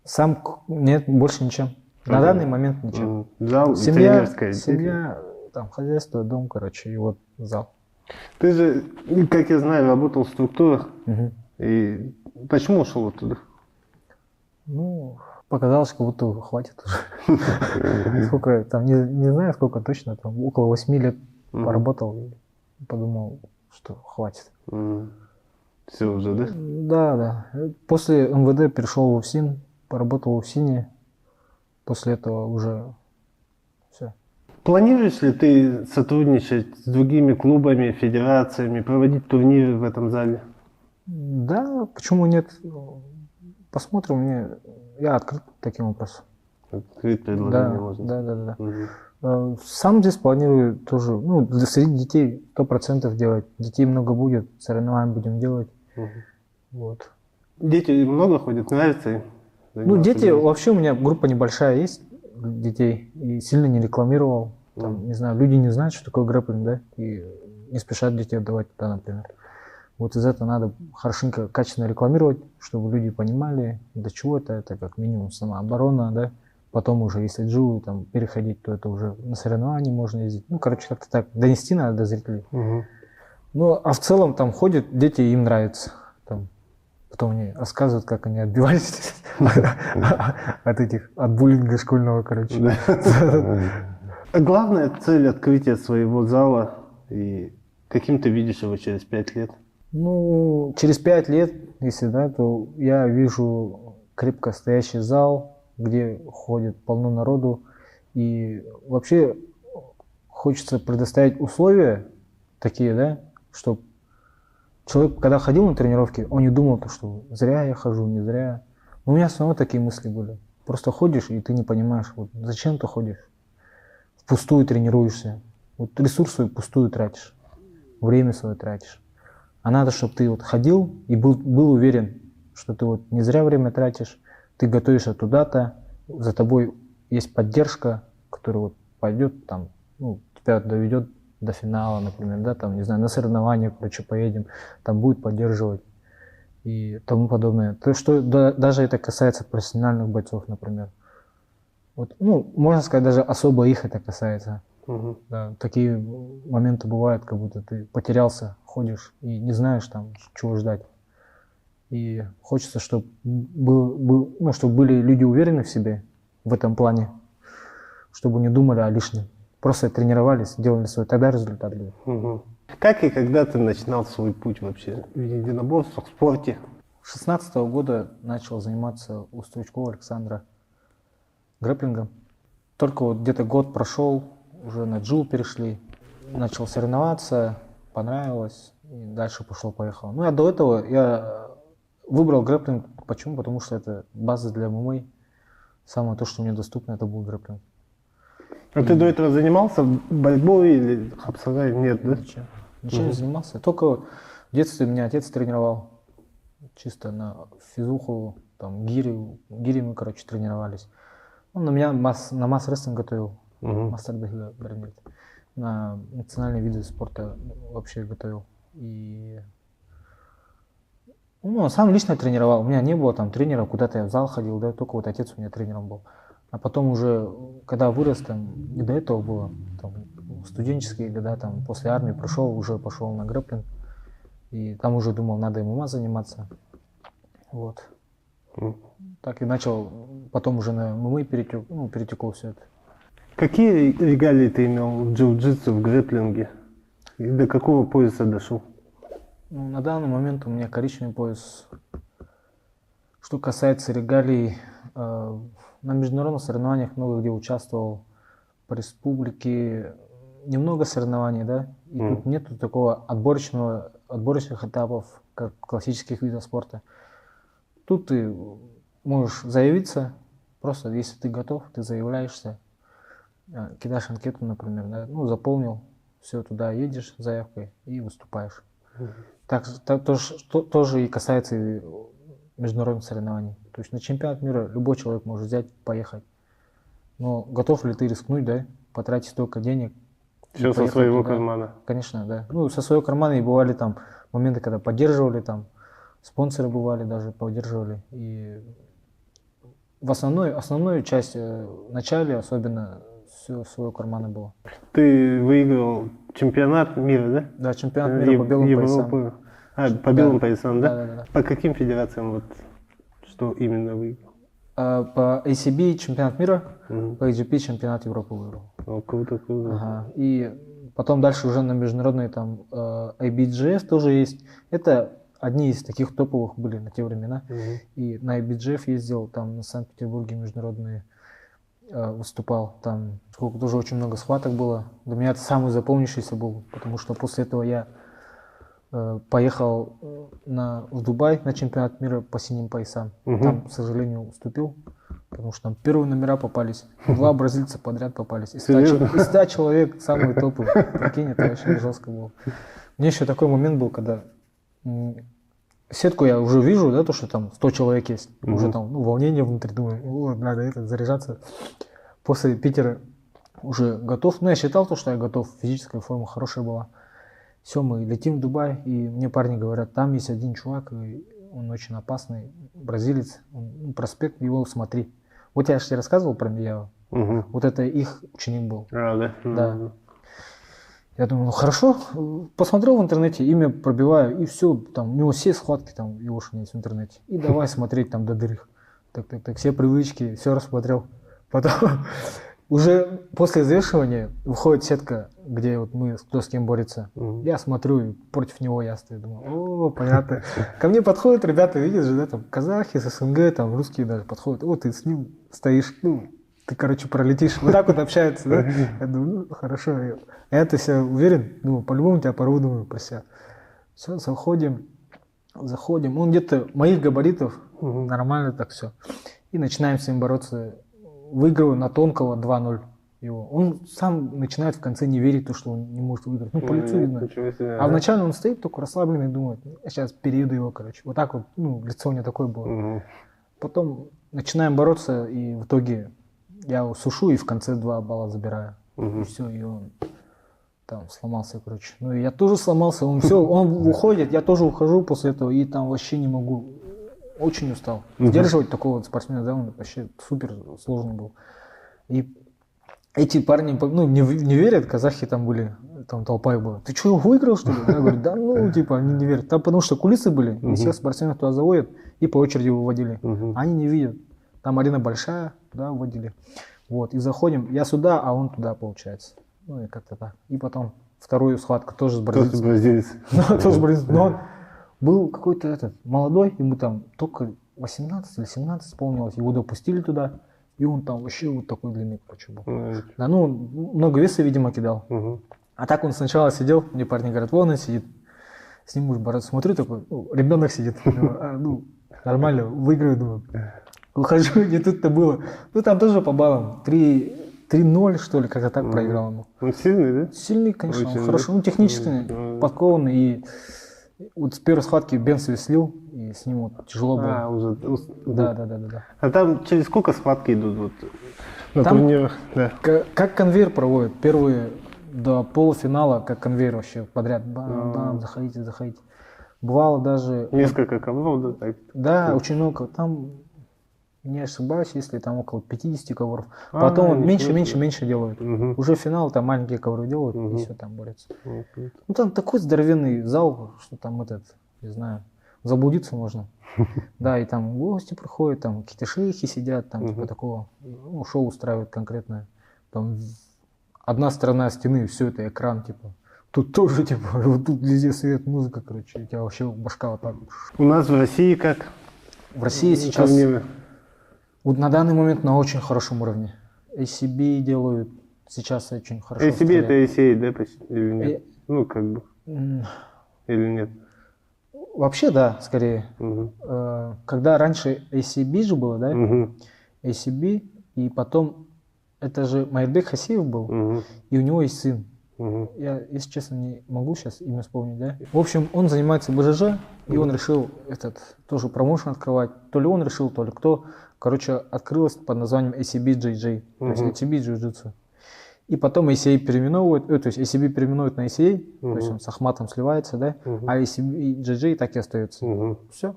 Сам нет, больше ничем. На данный момент ничем. Зал и тренерская деятельность. Семья, там, хозяйство, дом, короче, и вот зал. Ты же, как я знаю, работал в структурах. И почему ушел оттуда? Ну, показалось, как будто хватит уже. Сколько, там, не знаю, сколько точно, там, около 8 лет поработал и подумал, что хватит. Все уже, да? Да, да. После МВД перешел в УФСИН, поработал в УФСИНе. После этого уже все. Планируешь ли ты сотрудничать с другими клубами, федерациями, проводить турниры в этом зале? Да, почему нет? Посмотрим, я открыт к таким вопросам. Открыть предложение можно. Да. Сам здесь планирую тоже, ну, среди детей 100% делать. Детей много будет, соревнования будем делать. Вот. Дети много ходят, нравится им? Ну, дети, вообще у меня группа небольшая есть детей, и сильно не рекламировал. Там, не знаю, люди не знают, что такое грэпплинг, да, и не спешат детей отдавать туда, например. Вот из этого надо хорошенько, качественно рекламировать, чтобы люди понимали, для чего это как минимум самооборона, да, Потом уже, если джилу там переходить, то это уже на соревнования можно ездить. Ну, короче, как-то так донести надо до зрителей. Ну, а в целом там ходят дети, им нравится. Там, потом они рассказывают, как они отбивались от буллинга школьного, короче. Главная цель открытия своего зала, и каким ты видишь его через 5 лет? Ну, через 5 лет, если да, то я вижу крепко стоящий зал, где ходит полно народу. И вообще хочется предоставить условия такие, да, чтобы человек, когда ходил на тренировки, он не думал, что зря я хожу, не зря. Но у меня все равно такие мысли были. Просто ходишь, и ты не понимаешь, вот зачем ты ходишь. Впустую тренируешься. Вот ресурс свой впустую тратишь. Время свое тратишь. А надо, чтобы ты вот ходил и был уверен, что ты вот не зря время тратишь, ты готовишься туда-то, за тобой есть поддержка, которая вот пойдет там, ну, тебя доведет до финала, например, да, там, не знаю, на соревнования, короче, поедем, там будет поддерживать и тому подобное. То, что даже это касается профессиональных бойцов, например. Вот, ну, можно сказать, даже особо их это касается. Да, такие моменты бывают, как будто ты потерялся, ходишь и не знаешь там, чего ждать. И хочется, чтобы чтобы были люди уверены в себе в этом плане, чтобы не думали о лишнем. Просто тренировались, делали свой, тогда результат будет. Как и когда ты начинал свой путь вообще в единоборствах, в спорте? С 16-го года начал заниматься у Стручкова Александра грэпплингом. Только вот где-то год прошел, уже на джил перешли, начал соревноваться, понравилось, и дальше пошло-поехало. Ну, а до этого я выбрал грэпплинг. Почему? Потому что это база для ММА. Самое то, что мне доступно, это был грэпплинг. А ты до этого занимался борьбой или хапсарай? Нет, да? Ничем не занимался. Только в детстве меня отец тренировал. Чисто на физуху, там, гири мы, короче, тренировались. Он на меня на масс-рестлинг готовил. Мастер Брэндит. На национальные виды спорта вообще готовил. И ну, сам лично тренировал. У меня не было там тренера, куда-то я в зал ходил, да, только вот отец у меня тренером был. А потом уже, когда вырос, там, не до этого было, там, студенческие года, там, после армии уже пошел на грэпплинг. И там уже думал, надо ММА заниматься. Вот. Так и начал, потом уже на ММА перетекло все это. Какие регалии ты имел в джиу-джитсу, в грэпплинге? И до какого пояса дошел? Ну, на данный момент у меня коричневый пояс. Что касается регалий, на международных соревнованиях много где участвовал. По республике немного соревнований, да? И тут нету такого отборочных этапов, как в классических видах спорта. Тут ты можешь заявиться, просто если ты готов, ты заявляешься, кидаешь анкету, например, да? Ну, заполнил, все, туда едешь с заявкой и выступаешь. Так тоже и касается международных соревнований. То есть на чемпионат мира любой человек может взять, поехать. Но готов ли ты рискнуть, да? Потратить столько денег? Все со своего кармана. Конечно, да. Ну, со своего кармана, и бывали там моменты, когда поддерживали, там спонсоры бывали, даже поддерживали. И в основную часть, в начале особенно, все своего кармана было. Ты выиграл чемпионат мира, да? Да, чемпионат мира по белым поясам. По белым поясам, да? Да. По каким федерациям, вот, что именно выиграл? По ACB чемпионат мира, по AGP чемпионат Европы выиграл. О, круто. Ага. И потом дальше уже на международные там IBJF тоже есть. Это одни из таких топовых были на те времена. И на IBJF ездил, там на Санкт-Петербурге международные выступал. Там сколько тоже очень много схваток было. Для меня это самый запомнившийся был, потому что после этого я поехал в Дубай на чемпионат мира по синим поясам. Там, к сожалению, уступил, потому что там первые номера попались. 2 бразильца подряд попались. Из 100 человек самые топовые. Прикинь, это вообще жестко было. Мне еще такой момент был, когда сетку я уже вижу, да, то, что там 100 человек есть. Уже там волнение внутри, думаю, надо заряжаться. После Питера уже готов. Ну, я считал, что я готов. Физическая форма хорошая была. Все, мы летим в Дубай, и мне парни говорят, там есть один чувак, и он очень опасный, бразилец, проспект, его смотри. Вот я же тебе рассказывал про Мияу. Мгм. Вот это их ученик был. А, да? Да. Я думаю, ну хорошо, посмотрел в интернете, имя пробиваю, и все, там, у него все схватки там Егошина есть в интернете. И давай смотреть там до дыры. Так, все привычки, все рассмотрел. Потом уже после взвешивания выходит сетка, где вот мы, кто с кем борется. Я смотрю, и против него я стою, думаю, о, понятно. Ко мне подходят ребята, видишь же, да, там, казахи с СНГ, там, русские даже подходят, о, ты с ним стоишь, ну, ты, короче, пролетишь. Вот так вот общаются, да? Я думаю, ну, хорошо. Я-то себя уверен, думаю, по-любому тебя порву, думаю, про себя. Все, заходим. Он где-то моих габаритов, нормально так все. И начинаем с ним бороться. Выигрываю на тонкого 2-0 его. Он сам начинает в конце не верить, что он не может выиграть. Ну, по лицу видно. А вначале он стоит только расслабленный, думает, я сейчас перееду его, короче. Вот так вот, ну, лицо у него такое было. Потом начинаем бороться, и в итоге я его сушу и в конце 2 балла забираю. И все, и он там сломался, короче. Ну и я тоже сломался, он уходит, я тоже ухожу после этого, и там вообще не могу. Очень устал. Сдерживать такого вот спортсмена, да, он вообще супер сложный был. И эти парни, ну, не верят, казахи там были, там толпа их была. Ты что, его выиграл, что ли? Я говорю, да ну, типа, они не верят. Там потому что кулисы были, и всех спортсменов туда заводят, и по очереди выводили. Они не видят. Там арена большая, туда вводили. Вот, и заходим, я сюда, а он туда, получается. Ну, и как-то так. И потом вторую схватку тоже с бразильцем. Тоже бразилец. Но он был какой-то этот молодой, ему там только 18 или 17 исполнилось, его допустили туда, и он там вообще вот такой длины, короче, был. Да, ну, много веса, видимо, кидал. А так он сначала сидел, мне парни говорят, вон он сидит, с ним будешь бороться. Смотрю, такой, ну, ребенок сидит, ну, нормально, выиграю, думаю. Ухожу, не тут-то было. Ну, там тоже по баллам. 3-0, что ли, как-то так проиграл ему. Он сильный, да? Сильный, конечно, он хорошо. Ну, технически подкованный. И вот с первой схватки Бен свислил, и с ним вот тяжело было. Уже. Да. А там через сколько схватки идут вот, на там турнирах? Да. Как конвейер проводят. Первые до полуфинала, как конвейер вообще подряд. Бам, заходите. Бывало даже... Несколько ковров, да? Так? Да, очень много. Там... Не ошибаюсь, если там около 50 ковров. Потом меньше делают. Уже финал, там маленькие ковры делают, и все, там борются. Ну там такой здоровенный зал, что там не знаю, заблудиться можно. Да, и там гости приходят, там какие-то шейхи сидят, там типа такого. Ну, шоу устраивают конкретное. Там одна сторона стены, все это экран, типа. Тут тоже, типа, вот тут везде свет, музыка, короче, у тебя вообще башка вот так. У нас в России как? В России сейчас... Турниры. Вот на данный момент на очень хорошем уровне. ACB делают сейчас очень хорошо. ACB это ACA, да, почти, или нет? Ну, как бы. Или нет? Вообще, да, скорее. Когда раньше ACB же было, да? ACB, и потом, это же Майрбек Хасиев был, и у него есть сын. Я, если честно, не могу сейчас имя вспомнить, да? В общем, он занимается БЖЖ, и он решил тоже промоушен открывать. То ли он решил, то ли кто. Короче, открылось под названием ACB-JJ, то есть ACB Jiu-Jitsu. И потом ACA переименовывают, то есть ACB переименуют на ACA, то есть он с Ахматом сливается, да, а ACB-JJ так и остается. Все.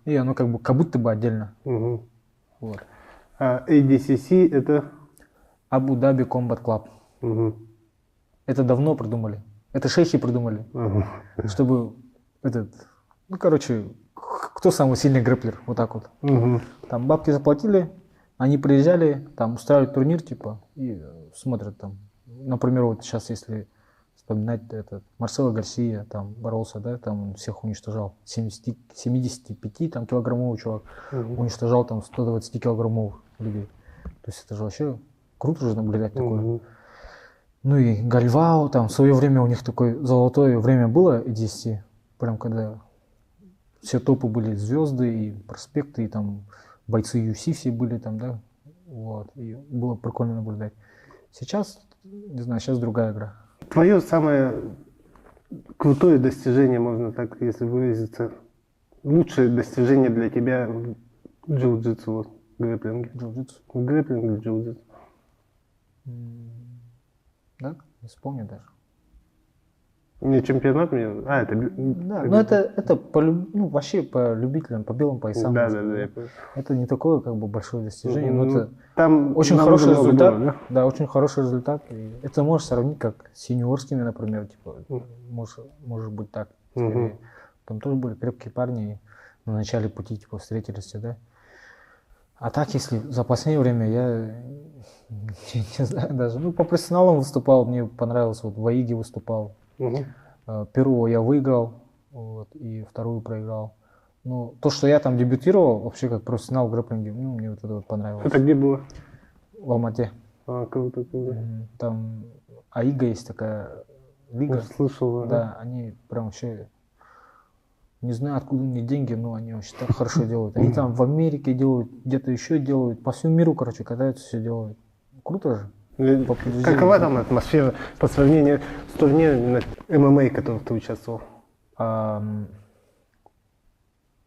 И оно как будто бы отдельно. Вот. А ADCC это? Абу-Даби Combat Club. Это давно придумали. Это шейхи придумали. Чтобы ну, короче, кто самый сильный грэпплер, вот так вот. Там бабки заплатили, они приезжали, там устраивают турнир, типа, и смотрят там. Например, вот сейчас, если вспоминать Марсело Гарсия, там боролся, да, там он всех уничтожал. 75 там, килограммовый чувак, уничтожал там 120 килограммовых людей. То есть это же вообще круто же наблюдать такое. Ну и Гальвао, там в свое время у них такое золотое время было, EDC, прям когда все топы были звезды и проспекты, и там бойцы UFC все были там, да, вот, и было прикольно наблюдать. Сейчас, не знаю, сейчас другая игра. Твое самое крутое достижение, можно так, если выразиться, лучшее достижение для тебя в джиу-джитсу, вот, грэпплинге? Джиу-джитсу? Грэпплинг или джиу-джитсу? Да, не вспомню даже. Не чемпионат мира? Это... Да, но это ну, вообще по любителям, по белым поясам. Да, можно да, сказать. да. Это не такое как бы большое достижение, но Ну, это там очень нам хороший уже много результат. было, да? Да, очень хороший результат. И это можешь сравнить как с юниорскими, например, типа, может быть так. Скорее. Там тоже были крепкие парни, и на начале пути типа встретились, да. А так, если за последнее время я не знаю даже, ну по профессионалам выступал, мне понравилось, вот в АИГе выступал. Первую я выиграл, вот, и вторую проиграл. Ну, то, что я там дебютировал, вообще как профессионал в грэпплинге, ну, мне вот это вот понравилось. Это где было? В Алмате. Круто, круто. Там АИГа есть такая лига. Слышал, Да, они прям вообще, не знаю, откуда у них деньги, но они вообще так хорошо делают. Они там в Америке делают, где-то еще делают, по всему миру, короче, катаются, все делают. Круто же. Какова там атмосфера по сравнению с турнирами ММА, в которых ты участвовал?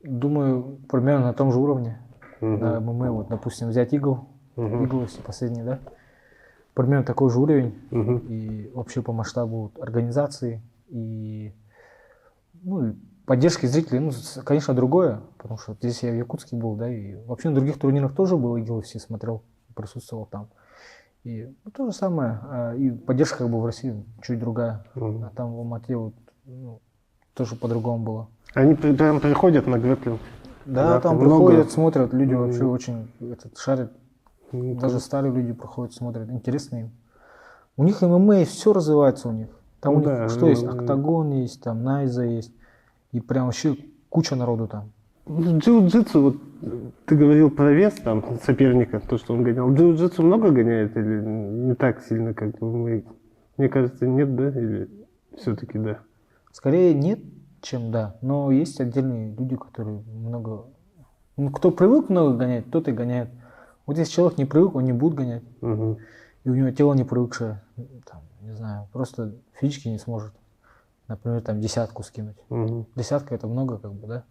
Думаю, примерно на том же уровне. На ММА, вот, допустим, взять Игл, Иглс последний, да? Примерно такой же уровень. И вообще по масштабу организации и, ну, и поддержки зрителей, ну, конечно, другое, потому что здесь я в Якутске был, да, и вообще на других турнирах тоже был Игл, все смотрел, присутствовал там. И ну, то же самое, и поддержка как бы в России чуть другая, а там в Алмате вот, ну, тоже по-другому было. Они прям приходят на грэпплинг? Да, там приходят, смотрят, люди вообще очень шарят, даже старые люди приходят, смотрят, интересно им. У них ММА, все развивается у них. Там у них что есть, Октагон есть, там Найза есть, и прям вообще куча народу там. Джиу-джитсу, вот ты говорил про вес там соперника, то, что он гонял. Джиу-джитсу много гоняет или не так сильно, как мы? Мне кажется, нет, да? Или все-таки да? Скорее нет, чем да. Но есть отдельные люди, которые много... Ну, кто привык много гонять, тот и гоняет. Вот если человек не привык, он не будет гонять. И у него тело не привыкшее, там, не знаю, просто физически не сможет. Например, там десятку скинуть. Десятка это много, как бы, да?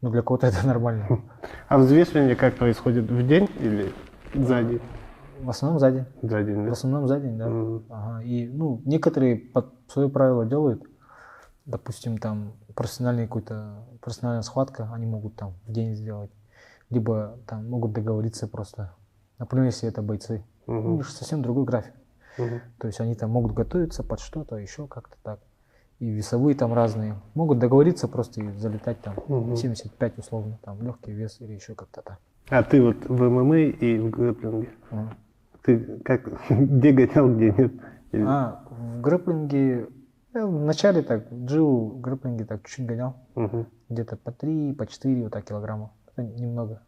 Но для кого-то это нормально. А взвешивание как происходит? В день или за день? В основном за день. За день, да? В основном за день, да. Ага. И ну, некоторые под свое правило делают. Допустим, там профессиональная схватка, они могут там в день сделать. Либо там могут договориться просто. Например, если это бойцы. У них совсем другой график. То есть они там могут готовиться под что-то, еще как-то так. И весовые там разные. Могут договориться просто и залетать там 75 условно, там легкий вес или еще как-то так. А ты вот в ММА и в грэпплинге? Ты как, где гонял, где нет? Или... В грэпплинге, я вначале так, в грэпплинге так чуть-чуть гонял. Где-то по 3, по 4 вот так килограмма. Это немного.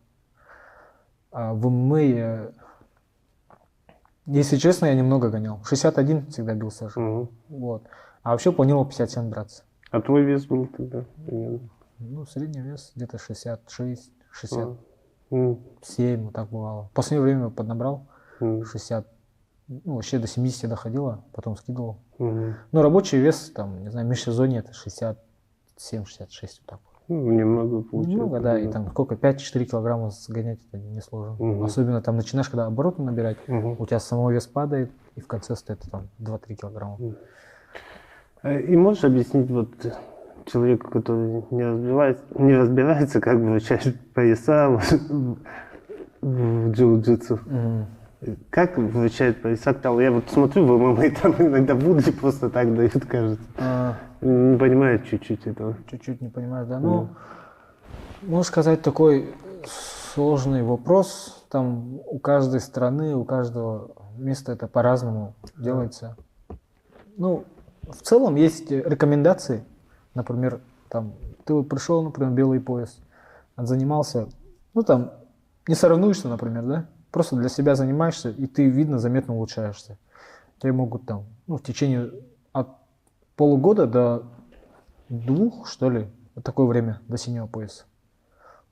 А в ММА, если честно, я немного гонял. 61 всегда бил Саша. Вот. А вообще планировал 57 браться. А твой вес был тогда? Ну, средний вес где-то 66, 67, вот так бывало. В последнее время поднабрал 60, ну, вообще до 70 доходило, потом скидывал. Ну, рабочий вес, там, не знаю, в межсезонье это 67-66, вот так. Ну, немного получается. Немного, да, и там сколько, 5-4 килограмма сгонять, это несложно. Особенно там начинаешь, когда обороты набирать, у тебя самого вес падает, и в конце стоит там 2-3 килограмма. И можешь объяснить вот человеку, который не разбирается, как вручать пояса в джиу-джитсу? Как вручают пояса? Я вот смотрю в ММА, там иногда вудли просто так дают, кажется. Не понимаю чуть-чуть этого. Чуть-чуть не понимаю, да. Ну, можно сказать, такой сложный вопрос. Там у каждой страны, у каждого места это по-разному делается. Ну, в целом есть рекомендации. Например, там, ты вот пришел, например, белый пояс, отзанимался, ну там, не соревнуешься, например, да? Просто для себя занимаешься, и ты, видно, заметно улучшаешься. Тебе могут там, ну, в течение от полугода до 2, что ли, вот такое время, до синего пояса.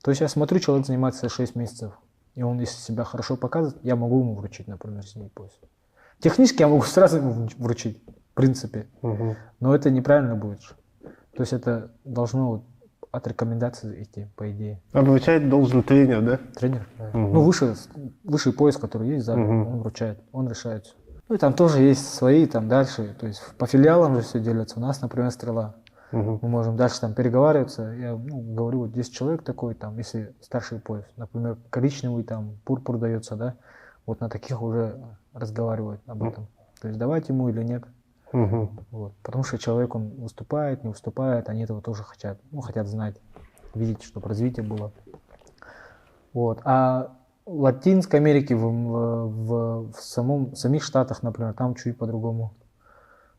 То есть я смотрю, человек занимается 6 месяцев, и он, если себя хорошо показывает, я могу ему вручить, например, синий пояс. Технически я могу сразу ему вручить, в принципе, но это неправильно будет. То есть это должно вот от рекомендаций идти, по идее. А вручать должен тренер, да? Тренер, да. Ну, высший пояс, который есть в зале, он вручает, он решает. Ну, и там тоже есть свои, там дальше, то есть по филиалам же все делятся. У нас, например, «Стрела». Мы можем дальше там переговариваться. Я говорю, вот 10 человек такой, там, если старший пояс, например, коричневый, там, пурпур дается, да, вот на таких уже разговаривают об этом. То есть давать ему или нет. Вот. Потому что человек, он выступает, не выступает, они этого тоже хотят. Ну, хотят знать, видеть, чтобы развитие было. Вот. А в Латинской Америке, в самих Штатах, например, там чуть по-другому.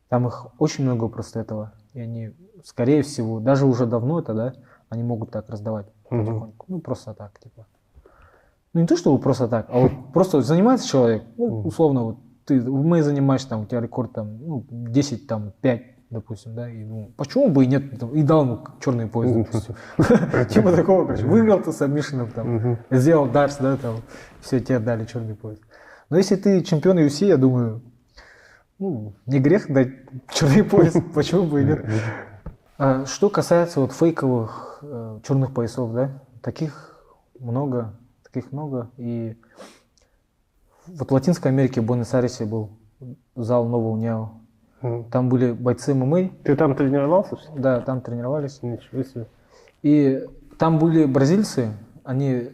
Там их очень много просто этого. И они, скорее всего, даже уже давно это, да, они могут так раздавать потихоньку. Ну, просто так, типа. Ну, не то, чтобы просто так, а вот просто занимается человек, ну, условно, вот ты в ММА занимаешься, там, у тебя рекорд, там, ну, 10, там, 5, допустим, да, и, ну, почему бы и нет, там, и дал ему черный пояс, допустим. Типа такого, короче, выиграл ты сабмишином, там, сделал дарс, да, там, все, тебе дали черный пояс. Но если ты чемпион UFC, я думаю, ну, не грех дать черный пояс, почему бы и нет. А что касается вот фейковых черных поясов, да, таких много, и вот в Латинской Америке, в Буэнос-Айресе был зал Нового Униао. Там были бойцы ММА. Ты там тренировался? Да, там тренировались. Ничего себе. И там были бразильцы, они,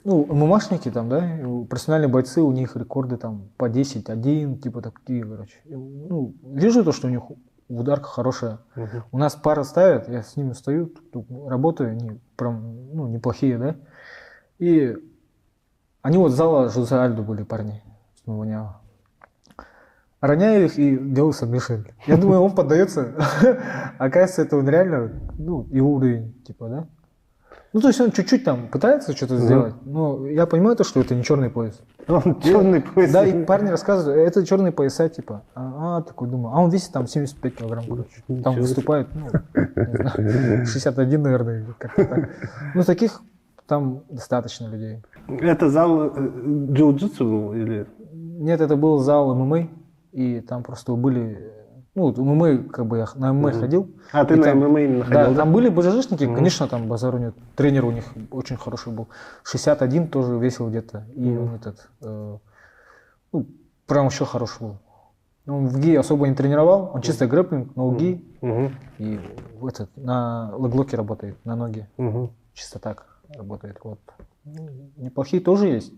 ну, ММАшники там, да, профессиональные бойцы, у них рекорды там по 10-1, типа такие, короче. Ну, вижу то, что у них в ударках хорошая. У нас пара ставят, я с ними стою, тут работаю, они прям, ну, неплохие, да. И они вот с зала Жозе Альдо были парни с Нового Униао. Роняю их и делаю сабмишн. Я думаю, он поддается. Оказывается, это он реально, ну, его уровень, типа, да. Ну, то есть он чуть-чуть там пытается что-то сделать, но я понимаю то, что это не черный пояс. Он черный пояс. Да, и парни рассказывают, это черные пояса, типа. Такой думаю, а он весит там 75 килограмм, короче. Там выступает, ну, не знаю, 61, наверное, как-то так. Ну, таких там достаточно людей. Это зал джиу-джитсу был или? Нет, это был зал ММА, и там просто были, ну, ММА, как бы я на ММА ходил. А ты на ММА именно ходил? Да, там были БЖЖшники, конечно, там базару нет. Тренер у них очень хороший был. 61 тоже весил где-то. И он этот, ну, прям еще хороший был. Он в ГИ особо не тренировал, он чисто грэпплинг, но в ГИ. И этот, на леглоке работает, на ноги. Чисто так работает. Вот. Ну, неплохие тоже есть.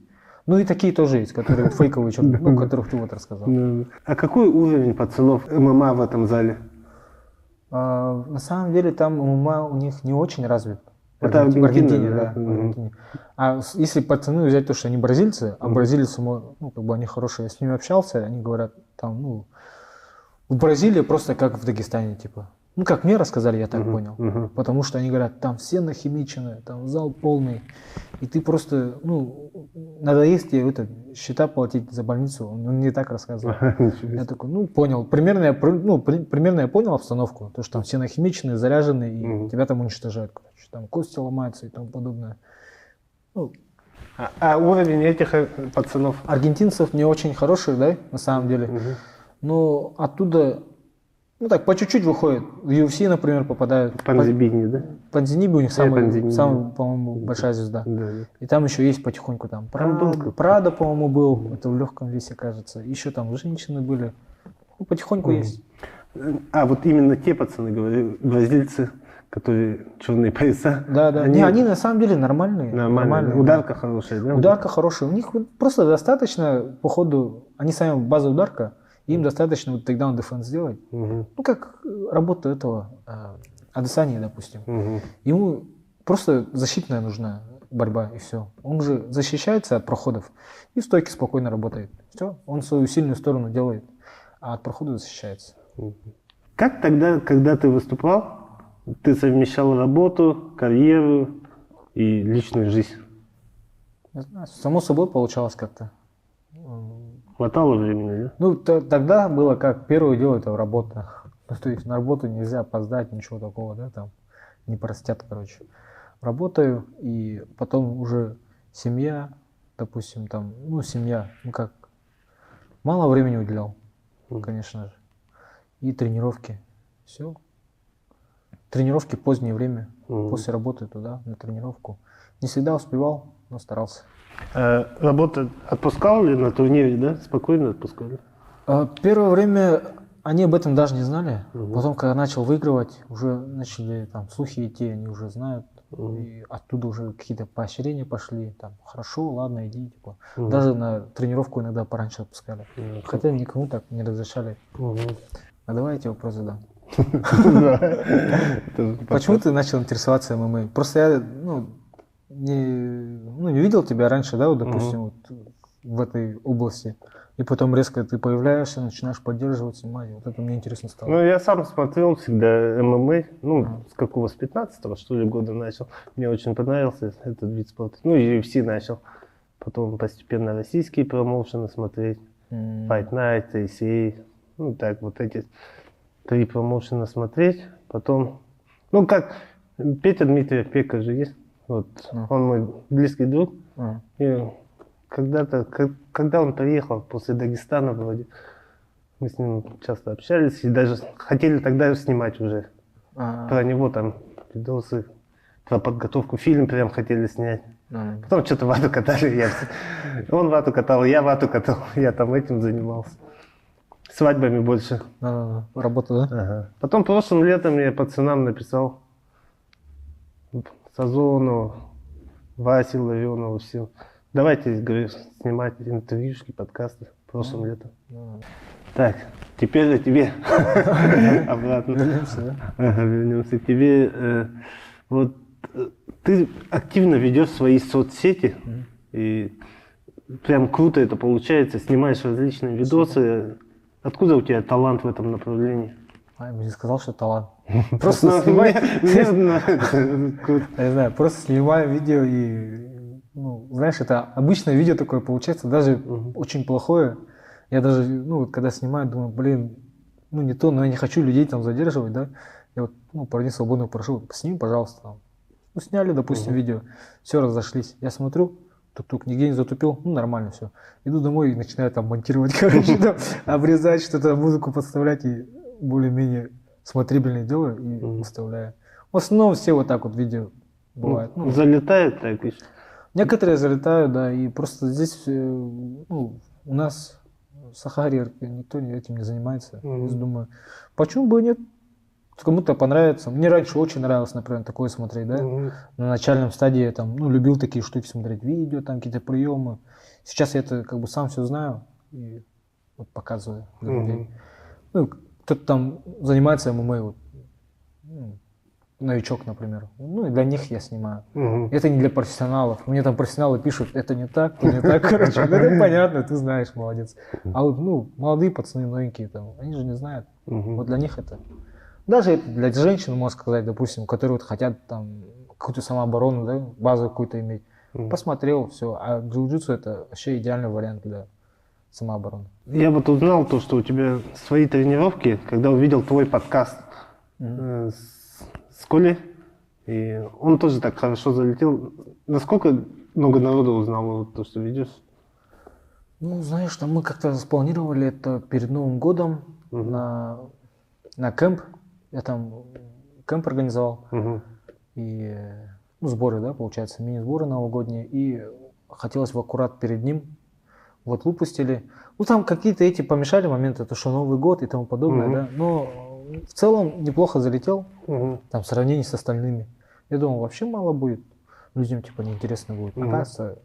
Ну и такие тоже есть, которые фейковые, ну, которых ты вот рассказал. А какой уровень пацанов ММА в этом зале? На самом деле там ММА у них не очень развит. Это в Аргентине, да? В Аргентине. А если пацаны взять то, что они бразильцы, а бразильцы, ну, как бы они хорошие, я с ними общался, они говорят, там, ну, в Бразилии просто как в Дагестане, типа. Ну, как мне рассказали, я так понял. Потому что они говорят, там все нахимичены, там зал полный, и ты просто, ну, надоест тебе счета платить за больницу, он мне так рассказывал. Я такой, ну, понял. Примерно я понял обстановку, то, что там все нахимичены, заряжены, и тебя там уничтожают, короче. Там кости ломаются и тому подобное. Ну, а уровень этих пацанов? Аргентинцев не очень хороший, да, на самом деле. Но оттуда, ну так, по чуть-чуть выходит. В UFC, например, попадают. Панзибини, да? Панзибини у них самая, по-моему, большая звезда. Да. И там еще есть потихоньку там. Прада, по-моему, был. Это в легком весе, кажется. Еще там женщины были. Ну, потихоньку есть. А вот именно те пацаны, говорю, бразильцы, которые черные пояса. Да. Они на самом деле нормальные. Нормальные. Ударка хорошая, да? Ударка хорошая. У них просто достаточно, по ходу, они сами база ударка. Им достаточно вот takedown defense сделать. Ну, как работа этого Адесании, допустим. Ему просто защитная нужна борьба, и все. Он же защищается от проходов и в стойке спокойно работает. Все, он свою сильную сторону делает, а от прохода защищается. Как тогда, когда ты выступал, ты совмещал работу, карьеру и личную жизнь? Не знаю, само собой получалось как-то. Хватало времени, да? Ну, тогда было как, первое дело это работа. Ну, то есть на работу нельзя опоздать, ничего такого, да, там не простят, короче. Работаю, и потом уже семья, допустим, там, ну, семья, ну как, мало времени уделял, конечно же. И тренировки, все. Тренировки позднее время, после работы туда, на тренировку. Не всегда успевал, но старался. Работа отпускал ли на турнире, да? Спокойно отпускал? Первое время они об этом даже не знали. Мгм. Потом, когда начал выигрывать, уже начали там слухи идти, они уже знают. Мгм. И оттуда уже какие-то поощрения пошли. Там, хорошо, ладно, иди. Типа. Мгм. Даже на тренировку иногда пораньше отпускали. Ну, Хотя никому так не разрешали. Мгм. А давай я тебе вопрос задам. Да. Это Почему ты начал интересоваться ММА? Просто я не видел тебя раньше, да, вот, допустим, вот, в этой области. И потом резко ты появляешься, начинаешь поддерживать, снимать. Вот это мне интересно стало. Ну, я сам смотрел всегда ММА, ну, с какого, с 15-го, что ли, года начал. Мне очень понравился этот вид спорта. Ну, и UFC начал. Потом постепенно российские промоушены смотреть. Fight Night, ACA. Ну, так, вот эти 3 промоушена смотреть. Потом, ну, как, Петя Дмитриев, Пека же есть. Вот, он мой близкий друг. И когда-то, когда он приехал после Дагестана вроде, мы с ним часто общались и даже хотели тогда снимать уже про него там видосы, про подготовку, фильм прям хотели снять. Потом что-то вату катали, он вату катал, я вату катал, я там этим занимался. Свадьбами больше. Работа, да? Ага. Потом прошлым летом я пацанам написал, Сазону, Васе Ларионову, всем. Давайте, говорю, снимать интервьюшки, подкасты прошлым летом. Так, теперь о тебе. Обратно. Вернемся, да? Ага, вернемся к тебе. Вот ты активно ведешь свои соцсети, и прям круто это получается, снимаешь различные видосы. Откуда у тебя талант в этом направлении? Я бы не сказал, что талант. Просто снимай. Я не знаю, просто снимаю видео и, ну, знаешь, это обычное видео такое получается, даже очень плохое. Я даже, ну, вот когда снимаю, думаю, блин, ну не то, но я не хочу людей там задерживать, да. Я вот, ну, парней свободно прошу, сними, пожалуйста, там. Ну, сняли, допустим, видео, все, разошлись. Я смотрю, тук-тук, нигде не затупил, ну, нормально все. Иду домой и начинаю там монтировать, короче, там, обрезать что-то, музыку подставлять и более-менее смотрибельное делаю и выставляю. В основном все вот так вот видео бывает. Ну, залетает так еще? Некоторые залетают, да, и просто здесь, ну, у нас в Сахаре никто этим не занимается. Я думаю, почему бы и нет? Кому-то понравится. Мне раньше очень нравилось, например, такое смотреть, да. На начальном стадии я там, ну, любил такие штуки смотреть, видео, там какие-то приемы. Сейчас я это как бы сам все знаю и вот показываю для людей. Ну, кто-то там занимается ММА, вот, ну, новичок, например. Ну, и для них я снимаю. Это не для профессионалов. Мне там профессионалы пишут, это не так, то не так, короче. Ну, это понятно, ты знаешь, молодец. А вот, ну, молодые пацаны, новенькие, там, они же не знают. Вот для них это. Даже это для женщин, можно сказать, допустим, которые вот хотят там какую-то самооборону, да, базу какую-то иметь. Посмотрел, все. А джиу-джитсу это вообще идеальный вариант для самообороны. Я вот узнал то, что у тебя свои тренировки, когда увидел твой подкаст с Колей, и он тоже так хорошо залетел. Насколько много народу узнало вот то, что ведешь? Ну, знаешь, там мы как-то спланировали это перед Новым годом на кемп. Я там кемп организовал. И, ну, сборы, да, получается, мини-сборы новогодние. И хотелось бы аккурат перед ним. Вот выпустили. Ну, там какие-то эти помешали моменты, то, что Новый год и тому подобное, да. Но в целом неплохо залетел, там, в сравнении с остальными. Я думал, вообще мало будет. Людям, типа, неинтересно будет. Оказывается,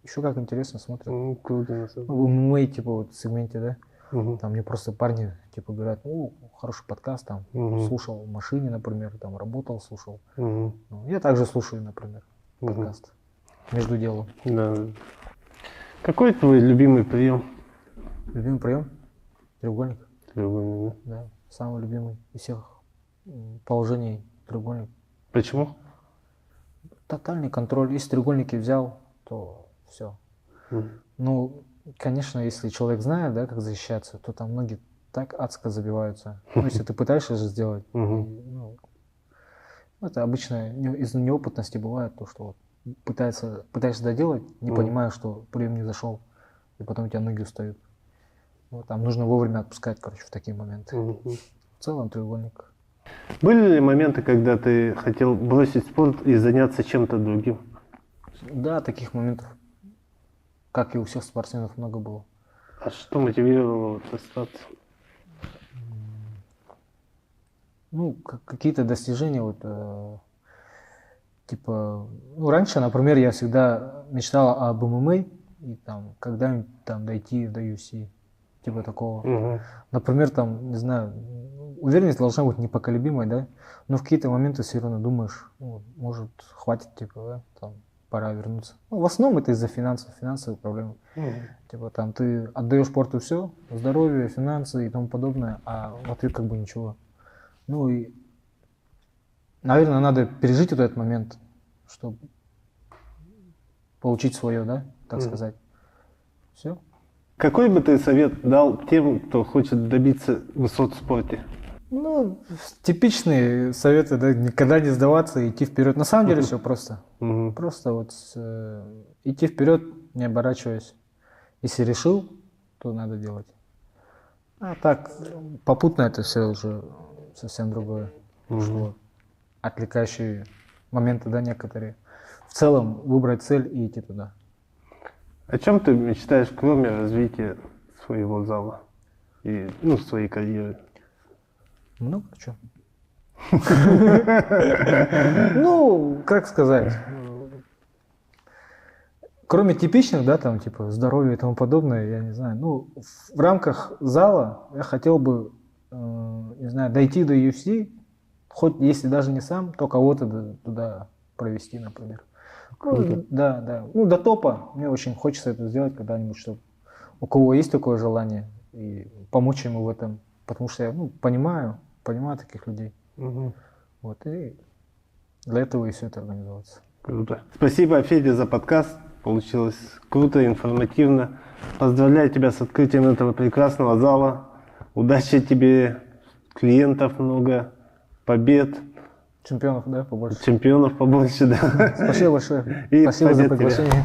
еще как интересно смотрят. Круто, на самом деле. В ММА, типа, вот в сегменте, да. Там мне просто парни, типа, говорят, ну, хороший подкаст, там, слушал в машине, например, там, работал, слушал. Ну, я также слушаю, например, подкаст между делом. Да. Какой твой любимый прием? Любимый прием? Треугольник. Треугольник, Да, самый любимый из всех положений треугольник. Почему? Тотальный контроль. Если треугольники взял, то все. Ну, конечно, если человек знает, да, как защищаться, то там многие так адско забиваются. Ну, если ты пытаешься же сделать, ну, это обычно из неопытности бывает то, что вот пытаешься доделать, не понимая, что прием не зашел, и потом у тебя ноги устают. Вот, там нужно вовремя отпускать, короче, в такие моменты. В целом треугольник. Были ли моменты, когда ты хотел бросить спорт и заняться чем-то другим? Да, таких моментов, как и у всех спортсменов, много было. А что мотивировало вот остаться? Ну, какие-то достижения, вот, типа, ну, раньше, например, я всегда мечтал об ММА, и там, когда-нибудь там дойти до UFC, типа такого. Мгм. Например, там, не знаю, уверенность должна быть непоколебимой, да, но в какие-то моменты все равно думаешь, ну, может, хватит, типа, да, там, пора вернуться. Ну, в основном это из-за финансов, финансовые проблемы. Мгм. Типа, там, ты отдаешь спорту все, здоровье, финансы и тому подобное, а в ответ как бы ничего. Ну и, наверное, надо пережить вот этот момент, чтобы получить свое, да, так сказать. Все. Какой бы ты совет дал тем, кто хочет добиться высот в спорте? Ну, типичные советы, да, никогда не сдаваться и идти вперед. На самом деле все просто. Мгм. Просто вот идти вперед, не оборачиваясь. Если решил, то надо делать. А так, попутно это все уже совсем другое. Что отвлекающие моменты, да, некоторые. В целом выбрать цель и идти туда. О чем ты мечтаешь, кроме развития своего зала и, ну, своей карьеры? Много чего. Ну, как сказать, кроме типичных, да, там, типа, здоровья и тому подобное, я не знаю, ну, в рамках зала я хотел бы, не знаю, дойти до UFC, хоть если даже не сам, то кого-то туда провести, например. Ну, да, да. Ну, до топа мне очень хочется это сделать когда-нибудь, чтобы у кого есть такое желание, и помочь ему в этом, потому что я, ну, понимаю таких людей. Мгм. Вот, и для этого и все это организовывается. Круто. Спасибо, Федя, за подкаст. Получилось круто, информативно. Поздравляю тебя с открытием этого прекрасного зала. Удачи тебе, клиентов много, побед, Чемпионов, да, побольше. чемпионов побольше, да. Спасибо большое. И Спасибо за побед тебе. приглашение.